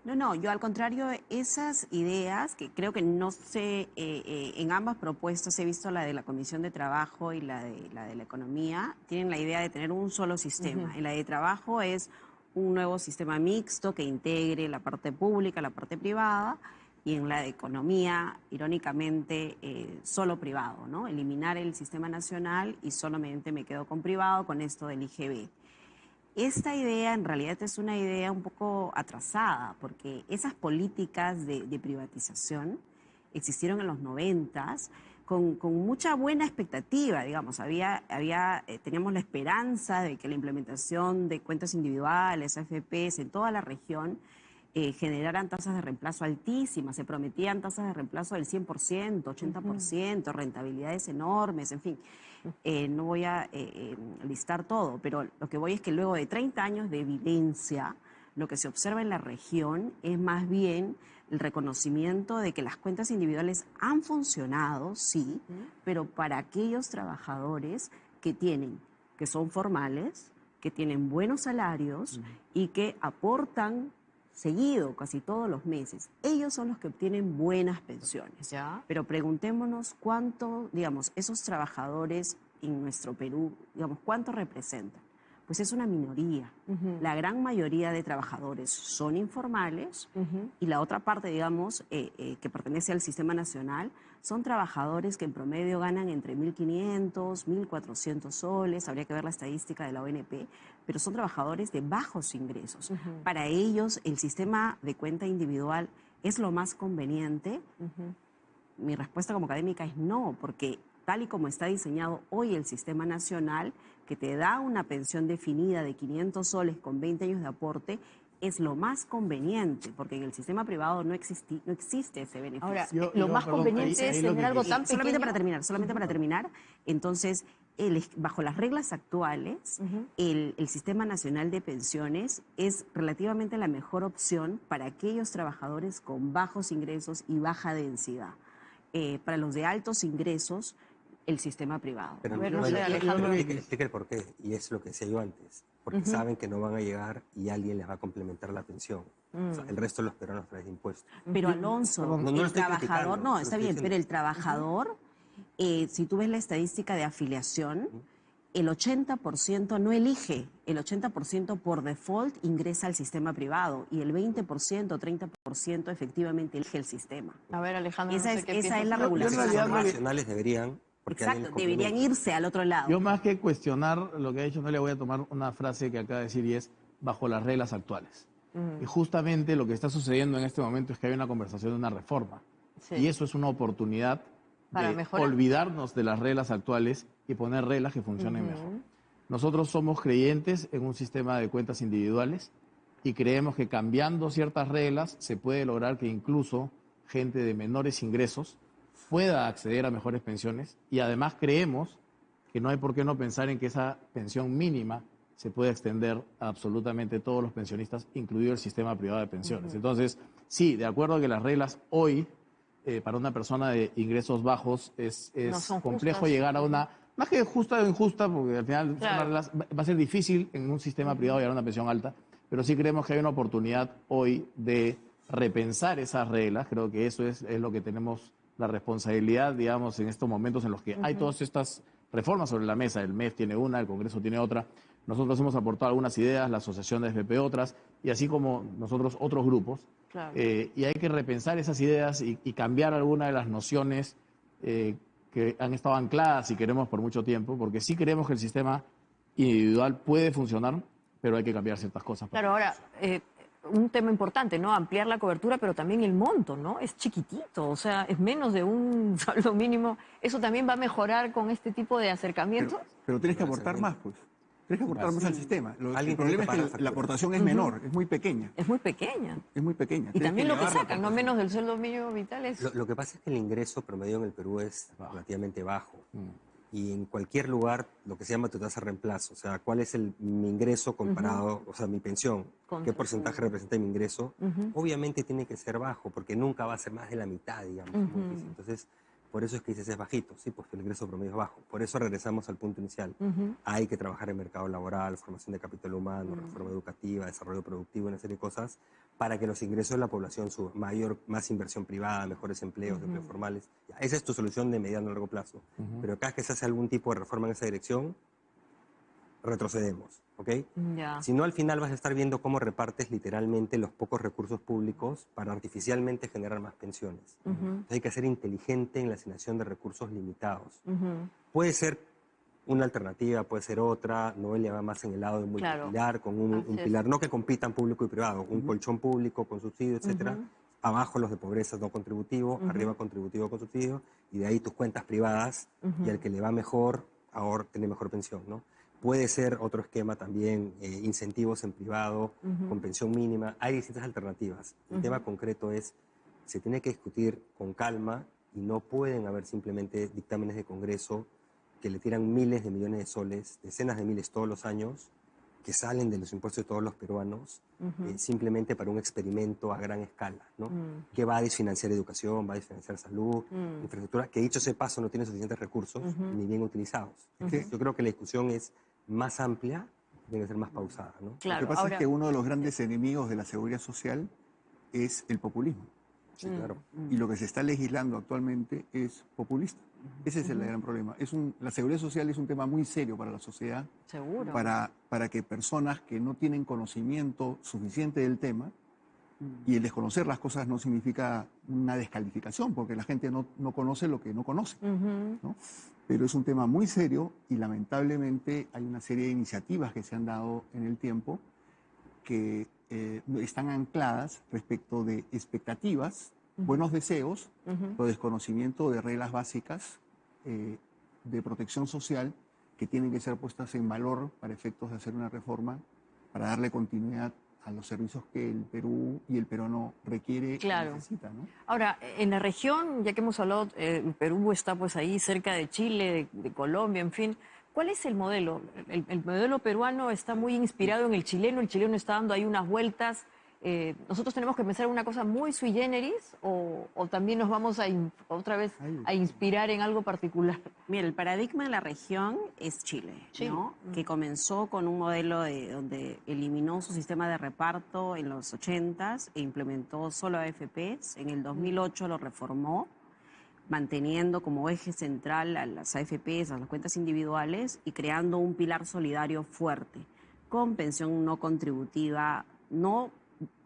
No, yo al contrario, esas ideas, que creo que no sé, en ambas propuestas he visto la de la Comisión de Trabajo y la de la Economía, tienen la idea de tener un solo sistema. En la de Trabajo es un nuevo sistema mixto que integre la parte pública, la parte privada, y en la de Economía, irónicamente, solo privado, ¿no? Eliminar el sistema nacional y solamente me quedo con privado con esto del IGB. Esta idea en realidad es una idea un poco atrasada, porque esas políticas de privatización existieron en los 90s con mucha buena expectativa, digamos. Teníamos la esperanza de que la implementación de cuentas individuales, AFPs en toda la región generaran tasas de reemplazo altísimas, se prometían tasas de reemplazo del 100%, 80%, rentabilidades enormes, en fin. No voy a listar todo, pero lo que voy es que luego de 30 años de evidencia, lo que se observa en la región es más bien el reconocimiento de que las cuentas individuales han funcionado, sí, pero para aquellos trabajadores que son formales, que tienen buenos salarios y que aportan seguido, casi todos los meses. Ellos son los que obtienen buenas pensiones. Pero preguntémonos cuánto, digamos, esos trabajadores en nuestro Perú, digamos, ¿cuánto representan? Pues es una minoría. La gran mayoría de trabajadores son informales y la otra parte, digamos, que pertenece al sistema nacional, son trabajadores que en promedio ganan entre 1.500, 1.400 soles, habría que ver la estadística de la ONP, pero son trabajadores de bajos ingresos. Para ellos, el sistema de cuenta individual es lo más conveniente. Mi respuesta como académica es no, porque tal y como está diseñado hoy el sistema nacional, que te da una pensión definida de 500 soles con 20 años de aporte, es lo más conveniente, porque en el sistema privado no existe ese beneficio. Ahora, lo más conveniente es tener algo tan pequeño. Solamente para terminar, entonces, bajo las reglas actuales, el Sistema Nacional de Pensiones es relativamente la mejor opción para aquellos trabajadores con bajos ingresos y baja densidad. Para los de altos ingresos, el sistema privado. Pero Alejandro explica el porqué, y es lo que decía yo antes, porque saben que no van a llegar y alguien les va a complementar la pensión. O sea, el resto de los peruanos a través de impuestos. Pero Alonso, el trabajador, no, está bien, pero el trabajador, si tú ves la estadística de afiliación, el 80% no elige, el 80% por default ingresa al sistema privado y el 20%, 30% efectivamente elige el sistema. A ver, Alejandro, esa es la regulación. Los nacionales deberían... Exacto, deberían irse al otro lado. Yo más que cuestionar lo que ha dicho, no le voy a tomar una frase que acaba de decir y es bajo las reglas actuales. Y justamente lo que está sucediendo en este momento es que hay una conversación de una reforma. Y eso es una oportunidad para de mejorar. olvidarnos de las reglas actuales y poner reglas que funcionen mejor. Nosotros somos creyentes en un sistema de cuentas individuales y creemos que cambiando ciertas reglas se puede lograr que incluso gente de menores ingresos pueda acceder a mejores pensiones y además creemos que no hay por qué no pensar en que esa pensión mínima se puede extender a absolutamente todos los pensionistas, incluido el sistema privado de pensiones. Entonces, sí, de acuerdo a que las reglas hoy, para una persona de ingresos bajos, es complejo justas. llegar a una, más que justa o injusta, porque al final son reglas, va a ser difícil en un sistema privado llegar a una pensión alta, pero sí creemos que hay una oportunidad hoy de repensar esas reglas. Creo que eso es lo que tenemos la responsabilidad, digamos, en estos momentos en los que hay todas estas reformas sobre la mesa. El MEF tiene una, el Congreso tiene otra. Nosotros hemos aportado algunas ideas, la Asociación de FP otras, y así como nosotros otros grupos. Claro. Y hay que repensar esas ideas y cambiar algunas de las nociones que han estado ancladas, si queremos, por mucho tiempo, porque sí creemos que el sistema individual puede funcionar, pero hay que cambiar ciertas cosas. Claro, ahora, un tema importante, ¿no? Ampliar la cobertura, pero también el monto, ¿no? Es chiquitito, o sea, es menos de un sueldo mínimo. ¿Eso también va a mejorar con este tipo de acercamientos? Pero tienes que aportar más, pues. Tienes que aportar más al sistema. El problema es que la aportación es menor, es muy pequeña. Es muy pequeña. Es muy pequeña. Y también lo que sacan, no menos del sueldo mínimo vital es... Lo que pasa es que el ingreso promedio en el Perú es relativamente bajo. Y en cualquier lugar, lo que se llama tu tasa de reemplazo, o sea, cuál es mi ingreso comparado, o sea, mi pensión, qué porcentaje representa mi ingreso, obviamente tiene que ser bajo, porque nunca va a ser más de la mitad, digamos. Entonces, por eso es que dices es bajito, sí, pues el ingreso promedio es bajo. Por eso regresamos al punto inicial. Hay que trabajar en mercado laboral, formación de capital humano, reforma educativa, desarrollo productivo, una serie de cosas, para que los ingresos de la población suban. Más inversión privada, mejores empleos, empleos formales. Ya, esa es tu solución de mediano a largo plazo. Pero cada vez que se hace algún tipo de reforma en esa dirección, retrocedemos, ¿ok? Si no, al final vas a estar viendo cómo repartes literalmente los pocos recursos públicos para artificialmente generar más pensiones. Entonces hay que ser inteligente en la asignación de recursos limitados. Puede ser una alternativa, puede ser otra. Noelia va más en el lado de multipilar, con un pilar, no que compitan público y privado, un colchón público con subsidio, etcétera. Abajo los de pobreza no contributivo, arriba contributivo con subsidio, y de ahí tus cuentas privadas, y al que le va mejor, ahora tiene mejor pensión, ¿no? Puede ser otro esquema también, incentivos en privado, con pensión mínima. Hay distintas alternativas. El tema concreto es, se tiene que discutir con calma y no pueden haber simplemente dictámenes de Congreso que le tiran miles de millones de soles, decenas de miles todos los años, que salen de los impuestos de todos los peruanos, simplemente para un experimento a gran escala, ¿no? Que va a desfinanciar educación, va a desfinanciar salud, infraestructura, que dicho sea de paso no tiene suficientes recursos ni bien utilizados. Yo creo que la discusión es más amplia, tiene que ser más pausada, ¿no? Lo que pasa es que uno de los grandes enemigos de la seguridad social es el populismo. Sí, claro. Y lo que se está legislando actualmente es populista. Ese es el gran problema. La seguridad social es un tema muy serio para la sociedad. Seguro. Para que personas que no tienen conocimiento suficiente del tema, y el desconocer las cosas no significa una descalificación, porque la gente no conoce lo que no conoce, ¿no? Pero es un tema muy serio y lamentablemente hay una serie de iniciativas que se han dado en el tiempo que están ancladas respecto de expectativas, buenos deseos, o desconocimiento de reglas básicas de protección social que tienen que ser puestas en valor para efectos de hacer una reforma, para darle continuidad a los servicios que el Perú y el peruano requiere y necesita, ¿no? Ahora, en la región, ya que hemos hablado, el Perú está pues ahí cerca de Chile, de Colombia, en fin. ¿Cuál es el modelo? El modelo peruano está muy inspirado en el chileno está dando ahí unas vueltas. ¿Nosotros tenemos que pensar en una cosa muy sui generis o también nos vamos otra vez a inspirar en algo particular? Mira, el paradigma de la región es Chile, ¿no? Que comenzó con un modelo donde eliminó su sistema de reparto en los 80s e implementó solo AFPs. En el 2008 lo reformó, manteniendo como eje central a las AFPs, a las cuentas individuales, y creando un pilar solidario fuerte, con pensión no contributiva, no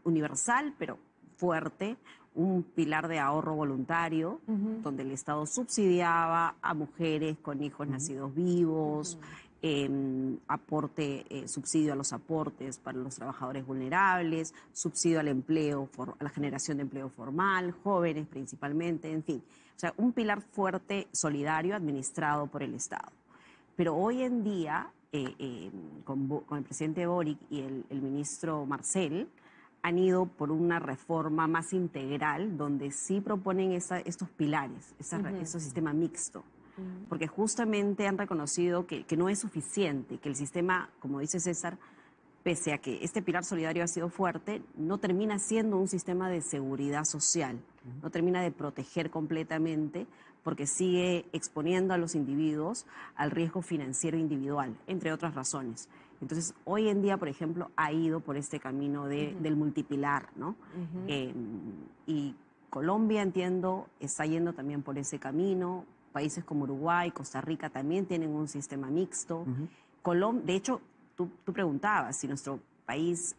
universal, pero fuerte, un pilar de ahorro voluntario, donde el Estado subsidiaba a mujeres con hijos nacidos vivos, subsidio a los aportes para los trabajadores vulnerables, subsidio al empleo, a la generación de empleo formal, jóvenes principalmente, en fin. O sea, un pilar fuerte, solidario, administrado por el Estado. Pero hoy en día, con el presidente Boric y el ministro Marcel, han ido por una reforma más integral, donde sí proponen estos pilares, ese sistema mixto. Porque justamente han reconocido que no es suficiente, que el sistema, como dice César, pese a que este pilar solidario ha sido fuerte, no termina siendo un sistema de seguridad social, no termina de proteger completamente, porque sigue exponiendo a los individuos al riesgo financiero individual, entre otras razones. Entonces, hoy en día, por ejemplo, ha ido por este camino del multipilar, ¿no? Y Colombia, entiendo, está yendo también por ese camino. Países como Uruguay, Costa Rica también tienen un sistema mixto. De hecho, tú preguntabas si nuestro país,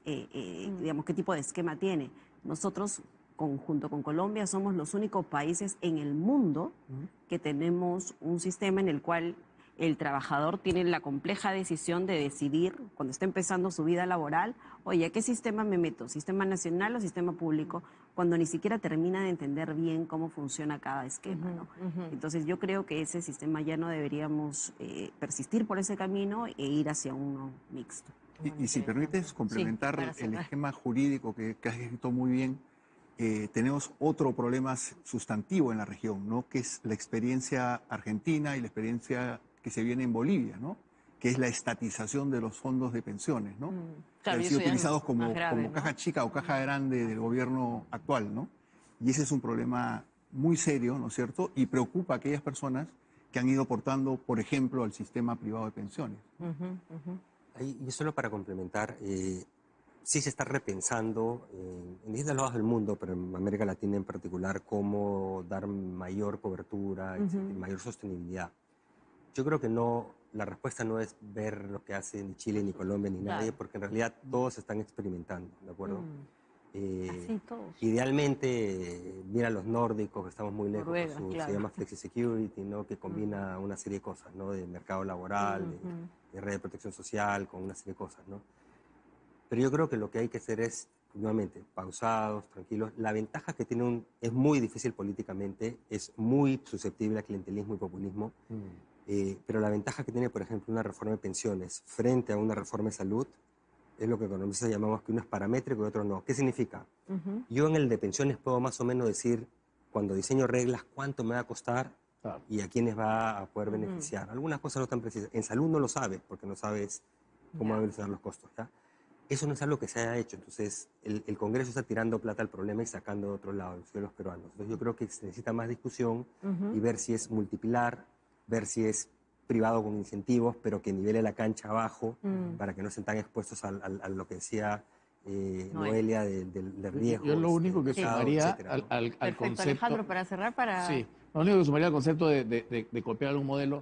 digamos, qué tipo de esquema tiene. Nosotros, junto con Colombia, somos los únicos países en el mundo que tenemos un sistema en el cual el trabajador tiene la compleja decisión de decidir, cuando está empezando su vida laboral, oye, ¿a qué sistema me meto? ¿Sistema nacional o sistema público? Cuando ni siquiera termina de entender bien cómo funciona cada esquema, ¿no? Entonces yo creo que ese sistema ya no deberíamos persistir por ese camino e ir hacia uno mixto. Y si permites complementar el esquema jurídico que has escrito muy bien, tenemos otro problema sustantivo en la región, ¿no? Que es la experiencia argentina y la experiencia que se viene en Bolivia, ¿no? Que es la estatización de los fondos de pensiones, ¿no? Claro, que han sido utilizados como caja chica o caja grande del gobierno actual, ¿no? Y ese es un problema muy serio, ¿no es cierto? Y preocupa a aquellas personas que han ido aportando, por ejemplo, al sistema privado de pensiones. Y solo para complementar, sí se está repensando en distintos lados del mundo, pero en América Latina en particular, cómo dar mayor cobertura y mayor sostenibilidad. Yo creo que la respuesta no es ver lo que hace ni Chile, ni Colombia, ni nadie, porque en realidad todos están experimentando, ¿de acuerdo? Así todos. Idealmente, mira los nórdicos, que estamos muy lejos, Noruega, se llama Flexi Security, ¿no? Que combina una serie de cosas, ¿no? De mercado laboral, de red de protección social, con una serie de cosas, ¿no? Pero yo creo que lo que hay que hacer es, nuevamente, pausados, tranquilos. La ventaja que tiene es muy difícil políticamente, es muy susceptible a clientelismo y populismo, pero la ventaja que tiene, por ejemplo, una reforma de pensiones frente a una reforma de salud es lo que economistas llamamos que uno es paramétrico y otro no. ¿Qué significa? Yo en el de pensiones puedo más o menos decir, cuando diseño reglas, cuánto me va a costar y a quiénes va a poder beneficiar. Algunas cosas no están precisas. En salud no lo sabes, porque no sabes cómo van a beneficiar los costos, ¿ya? Eso no es algo que se haya hecho. Entonces, el Congreso está tirando plata al problema y sacando de otro lado, de los peruanos. Entonces, yo creo que se necesita más discusión y ver si es multipilar, ver si es privado con incentivos, pero que nivele la cancha abajo para que no estén tan expuestos a lo que decía Noelia del riesgo. Yo lo único que sumaría al concepto... Alejandro, para cerrar, Sí, lo único que sumaría al concepto de copiar algún modelo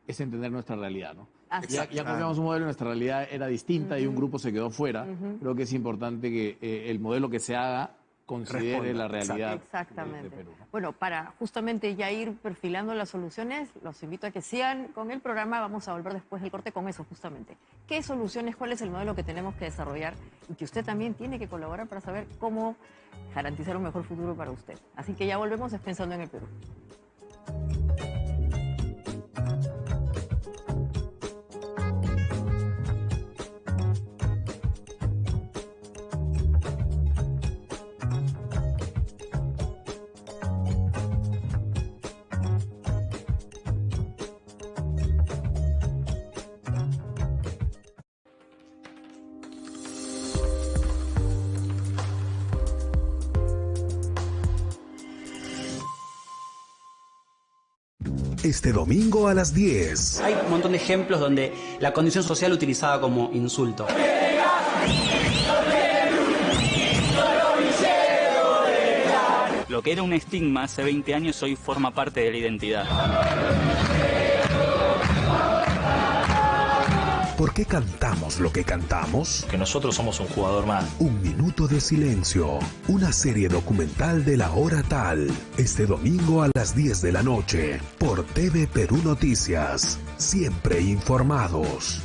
es entender nuestra realidad, ¿no? Ya copiamos un modelo, nuestra realidad era distinta y un grupo se quedó fuera. Creo que es importante que el modelo que se haga considere la realidad. Exactamente. De Perú, ¿no? Bueno, para justamente ya ir perfilando las soluciones, los invito a que sigan con el programa. Vamos a volver después del corte con eso, justamente. ¿Qué soluciones, cuál es el modelo que tenemos que desarrollar y que usted también tiene que colaborar para saber cómo garantizar un mejor futuro para usted? Así que ya volvemos Pensando en el Perú. Este domingo a las 10. Hay un montón de ejemplos donde la condición social utilizada como insulto. Lo que era un estigma hace 20 años hoy forma parte de la identidad. ¿Por qué cantamos lo que cantamos? Que nosotros somos un jugador más. Un minuto de silencio. Una serie documental de la hora tal. Este domingo a las 10 de la noche. Por TV Perú Noticias. Siempre informados.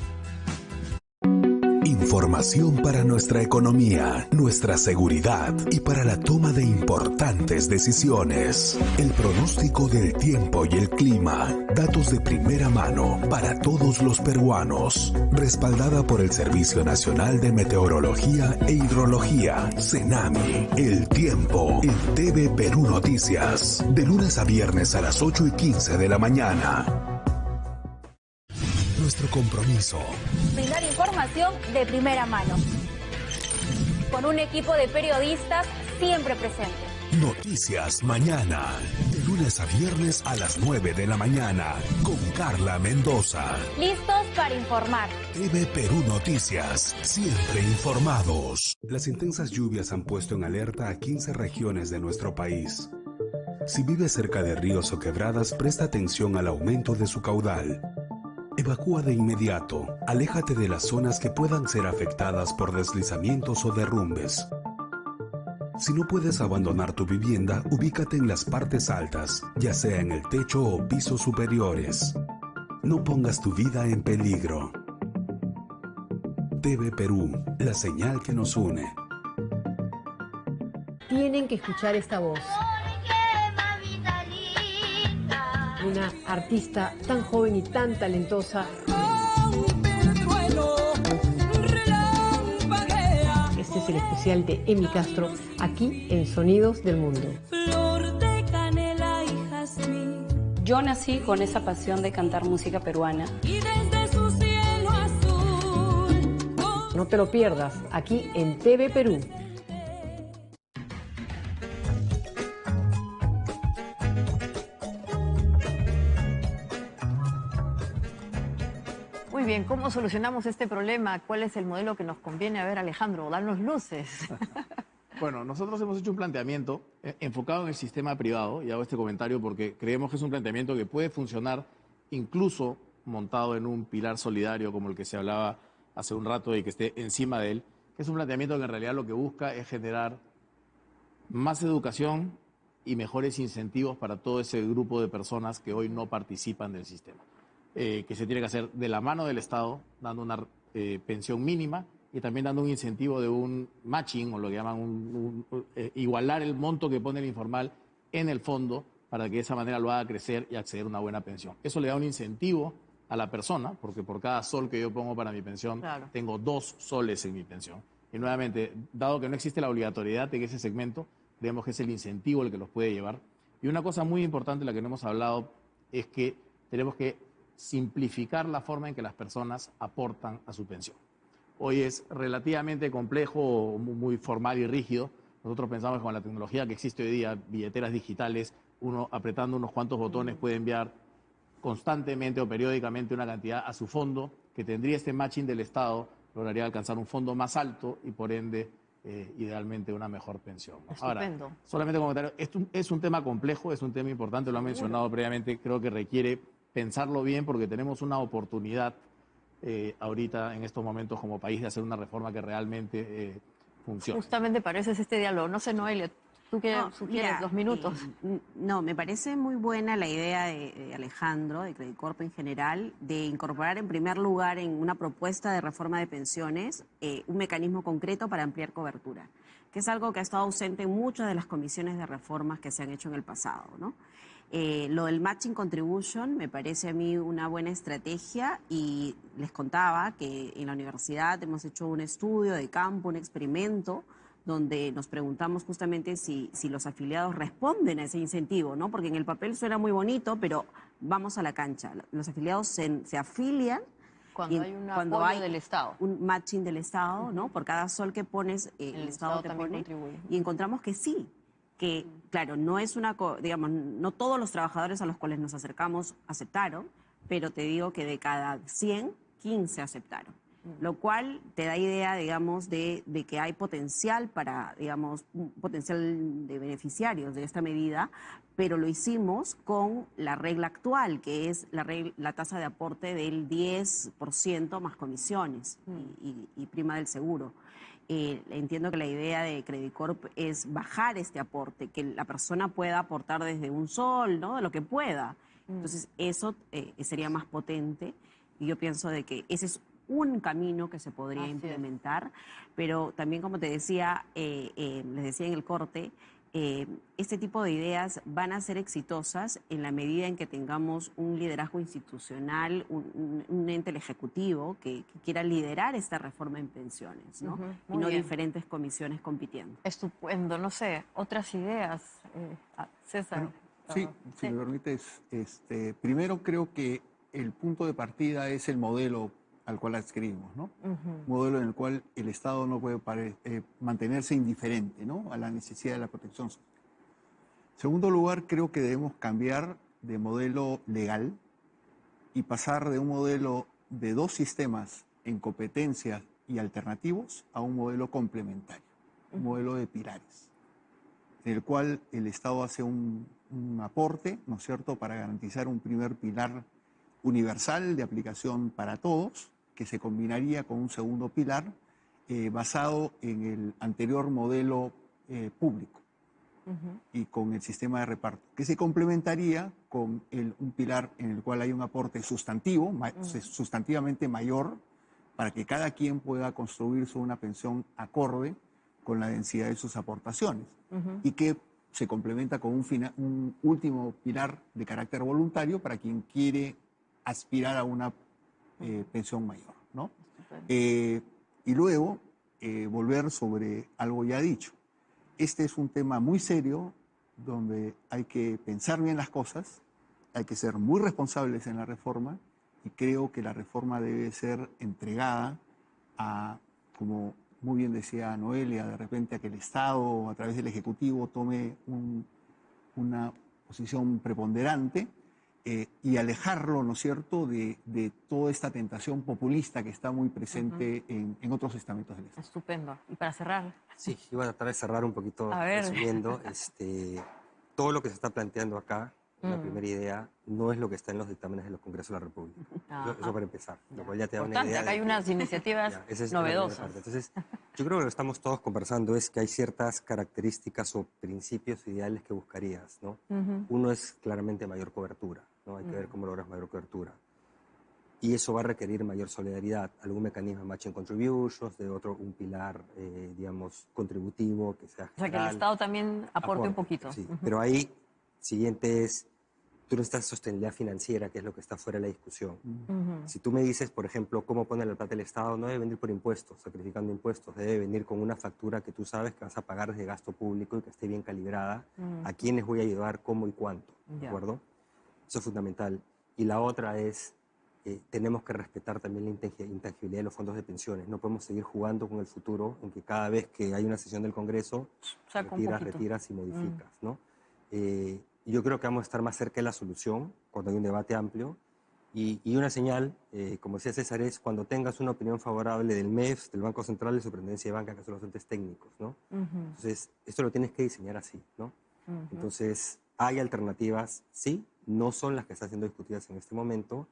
Información para nuestra economía, nuestra seguridad y para la toma de importantes decisiones. El pronóstico del tiempo y el clima. Datos de primera mano para todos los peruanos. Respaldada por el Servicio Nacional de Meteorología e Hidrología, CENAMI. El tiempo en TV Perú Noticias. De lunes a viernes a las 8:15 de la mañana. Nuestro compromiso. Brindar información de primera mano. Con un equipo de periodistas siempre presente. Noticias Mañana. De lunes a viernes a las 9 de la mañana. Con Carla Mendoza. Listos para informar. TV Perú Noticias. Siempre informados. Las intensas lluvias han puesto en alerta a 15 regiones de nuestro país. Si vives cerca de ríos o quebradas, presta atención al aumento de su caudal. Evacúa de inmediato. Aléjate de las zonas que puedan ser afectadas por deslizamientos o derrumbes. Si no puedes abandonar tu vivienda, ubícate en las partes altas, ya sea en el techo o pisos superiores. No pongas tu vida en peligro. TV Perú, la señal que nos une. Tienen que escuchar esta voz. Una artista tan joven y tan talentosa. Este es el especial de Emi Castro, aquí en Sonidos del Mundo. Flor de canela y jazmín. Yo nací con esa pasión de cantar música peruana. Y desde su cielo azul. No te lo pierdas, aquí en TV Perú. Muy bien, ¿cómo solucionamos este problema? ¿Cuál es el modelo que nos conviene? A ver, Alejandro, danos luces. Bueno, nosotros hemos hecho un planteamiento enfocado en el sistema privado, y hago este comentario porque creemos que es un planteamiento que puede funcionar incluso montado en un pilar solidario como el que se hablaba hace un rato y que esté encima de él, que es un planteamiento que en realidad lo que busca es generar más educación y mejores incentivos para todo ese grupo de personas que hoy no participan del sistema. Que se tiene que hacer de la mano del Estado, dando una pensión mínima y también dando un incentivo de un matching, o lo que llaman igualar el monto que pone el informal en el fondo para que de esa manera lo haga crecer y acceder a una buena pensión. Eso le da un incentivo a la persona, porque por cada sol que yo pongo para mi pensión, claro, tengo 2 soles en mi pensión. Y nuevamente, dado que no existe la obligatoriedad en ese segmento, creemos que es el incentivo el que los puede llevar. Y una cosa muy importante, la que no hemos hablado, es que tenemos que simplificar la forma en que las personas aportan a su pensión. Hoy es relativamente complejo, muy formal y rígido. Nosotros pensamos que con la tecnología que existe hoy día, billeteras digitales, uno apretando unos cuantos botones puede enviar constantemente o periódicamente una cantidad a su fondo, que tendría este matching del Estado, lograría alcanzar un fondo más alto y por ende idealmente una mejor pensión. Estupendo. Ahora, solamente como comentario, esto es un tema complejo, es un tema importante, lo han mencionado previamente, creo que requiere pensarlo bien porque tenemos una oportunidad ahorita en estos momentos como país de hacer una reforma que realmente funcione. Justamente para eso es este diálogo. No sé, Noelia, ¿tú qué sugieres? Mira, 2 minutos. No, me parece muy buena la idea de Alejandro, de Credicorp en general, de incorporar en primer lugar en una propuesta de reforma de pensiones un mecanismo concreto para ampliar cobertura, que es algo que ha estado ausente en muchas de las comisiones de reformas que se han hecho en el pasado, ¿no? Lo del matching contribution me parece a mí una buena estrategia y les contaba que en la universidad hemos hecho un estudio de campo, un experimento donde nos preguntamos justamente si los afiliados responden a ese incentivo, ¿no? Porque en el papel suena muy bonito, pero vamos a la cancha. Los afiliados se afilian cuando hay un apoyo del Estado. Un matching del Estado, ¿no? Por cada sol que pones, el Estado te pone. Contribuye. Y encontramos que sí, que claro, no es digamos, no todos los trabajadores a los cuales nos acercamos aceptaron, pero te digo que de cada 100, 15 aceptaron. Lo cual te da idea, digamos, de que hay potencial para, digamos, un potencial de beneficiarios de esta medida, pero lo hicimos con la regla actual, que es la tasa de aporte del 10% más comisiones y prima del seguro. Entiendo que la idea de Credicorp es bajar este aporte, que la persona pueda aportar desde un sol, ¿no? De lo que pueda. Entonces, eso sería más potente y yo pienso de que ese es un camino que se podría implementar, pero también, como te decía, les decía en el corte, este tipo de ideas van a ser exitosas en la medida en que tengamos un liderazgo institucional, un ente del Ejecutivo que quiera liderar esta reforma en pensiones, ¿no? Y no diferentes comisiones compitiendo. Estupendo, no sé, otras ideas, César. Sí, si me permites, primero creo que el punto de partida es el modelo al cual adscribimos, ¿no? Un modelo en el cual el Estado no puede mantenerse indiferente, ¿no? A la necesidad de la protección En segundo lugar, creo que debemos cambiar de modelo legal y pasar de un modelo de 2 sistemas en competencias y alternativos a un modelo complementario, un modelo de pilares, en el cual el Estado hace un aporte, ¿no es cierto?, para garantizar un primer pilar universal de aplicación para todos, que se combinaría con un segundo pilar basado en el anterior modelo público y con el sistema de reparto, que se complementaría con un pilar en el cual hay un aporte sustantivo, sustantivamente mayor, para que cada quien pueda construirse una pensión acorde con la densidad de sus aportaciones y que se complementa con un último pilar de carácter voluntario para quien quiere aspirar a una pensión mayor, ¿no? Y luego volver sobre algo ya dicho. Este es un tema muy serio donde hay que pensar bien las cosas, hay que ser muy responsables en la reforma y creo que la reforma debe ser entregada a, como muy bien decía Noelia, de repente a que el Estado a través del Ejecutivo tome una posición preponderante y alejarlo, ¿no es cierto?, de toda esta tentación populista que está muy presente en otros estamentos del Estado. Estupendo. Y para cerrar. Sí, iba a tratar de cerrar un poquito A ver. resumiendo. Todo lo que se está planteando acá, la primera idea, no es lo que está en los dictámenes de los Congresos de la República. Eso para empezar, lo cual ya te da una idea. Acá hay unas iniciativas novedosas. Entonces, yo creo que lo que estamos todos conversando es que hay ciertas características o principios ideales que buscarías, ¿no? Uno es claramente mayor cobertura, ¿no? Hay que ver cómo logras mayor cobertura. Y eso va a requerir mayor solidaridad, algún mecanismo de matching contributions, de otro, un pilar, digamos, contributivo que sea general. O sea, que el Estado también aporte un poquito. Sí, pero ahí, siguiente es, tú necesitas sostenibilidad financiera, que es lo que está fuera de la discusión. Si tú me dices, por ejemplo, cómo pone la plata el Estado, no debe venir por impuestos, sacrificando impuestos, debe venir con una factura que tú sabes que vas a pagar desde gasto público y que esté bien calibrada, a quiénes voy a ayudar, cómo y cuánto, ¿de acuerdo? Eso es fundamental. Y la otra es, tenemos que respetar también la intangibilidad de los fondos de pensiones. No podemos seguir jugando con el futuro en que cada vez que hay una sesión del Congreso, retiras y modificas, ¿no? Yo creo que vamos a estar más cerca de la solución cuando hay un debate amplio. Y una señal, como decía César, es cuando tengas una opinión favorable del MEF, del Banco Central, de Superintendencia de Banca, que son los entes técnicos, ¿no? Entonces, esto lo tienes que diseñar así, ¿no? Entonces, hay alternativas, sí, no son las que están siendo discutidas en este momento.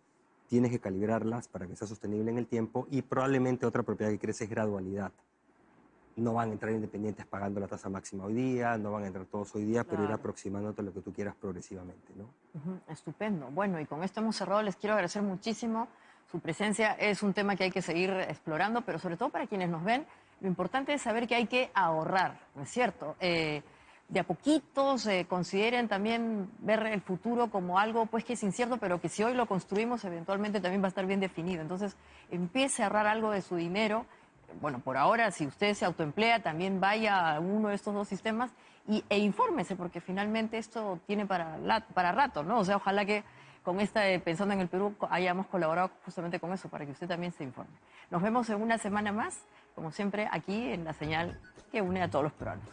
Tienes que calibrarlas para que sea sostenible en el tiempo y probablemente otra propiedad que crece es gradualidad. No van a entrar independientes pagando la tasa máxima hoy día, no van a entrar todos hoy día, pero ir aproximándote a lo que tú quieras progresivamente, ¿no? Estupendo. Bueno, y con esto hemos cerrado. Les quiero agradecer muchísimo su presencia. Es un tema que hay que seguir explorando, pero sobre todo para quienes nos ven, lo importante es saber que hay que ahorrar, ¿no es cierto? De a poquitos consideren también ver el futuro como algo pues que es incierto, pero que si hoy lo construimos eventualmente también va a estar bien definido. Entonces empiece a ahorrar algo de su dinero. Bueno, por ahora, si usted se autoemplea, también vaya a uno de estos 2 sistemas e infórmese, porque finalmente esto tiene para rato, ¿no? O sea, ojalá que con Pensando en el Perú hayamos colaborado justamente con eso, para que usted también se informe. Nos vemos en una semana más, como siempre, aquí en la señal que une a todos los peruanos.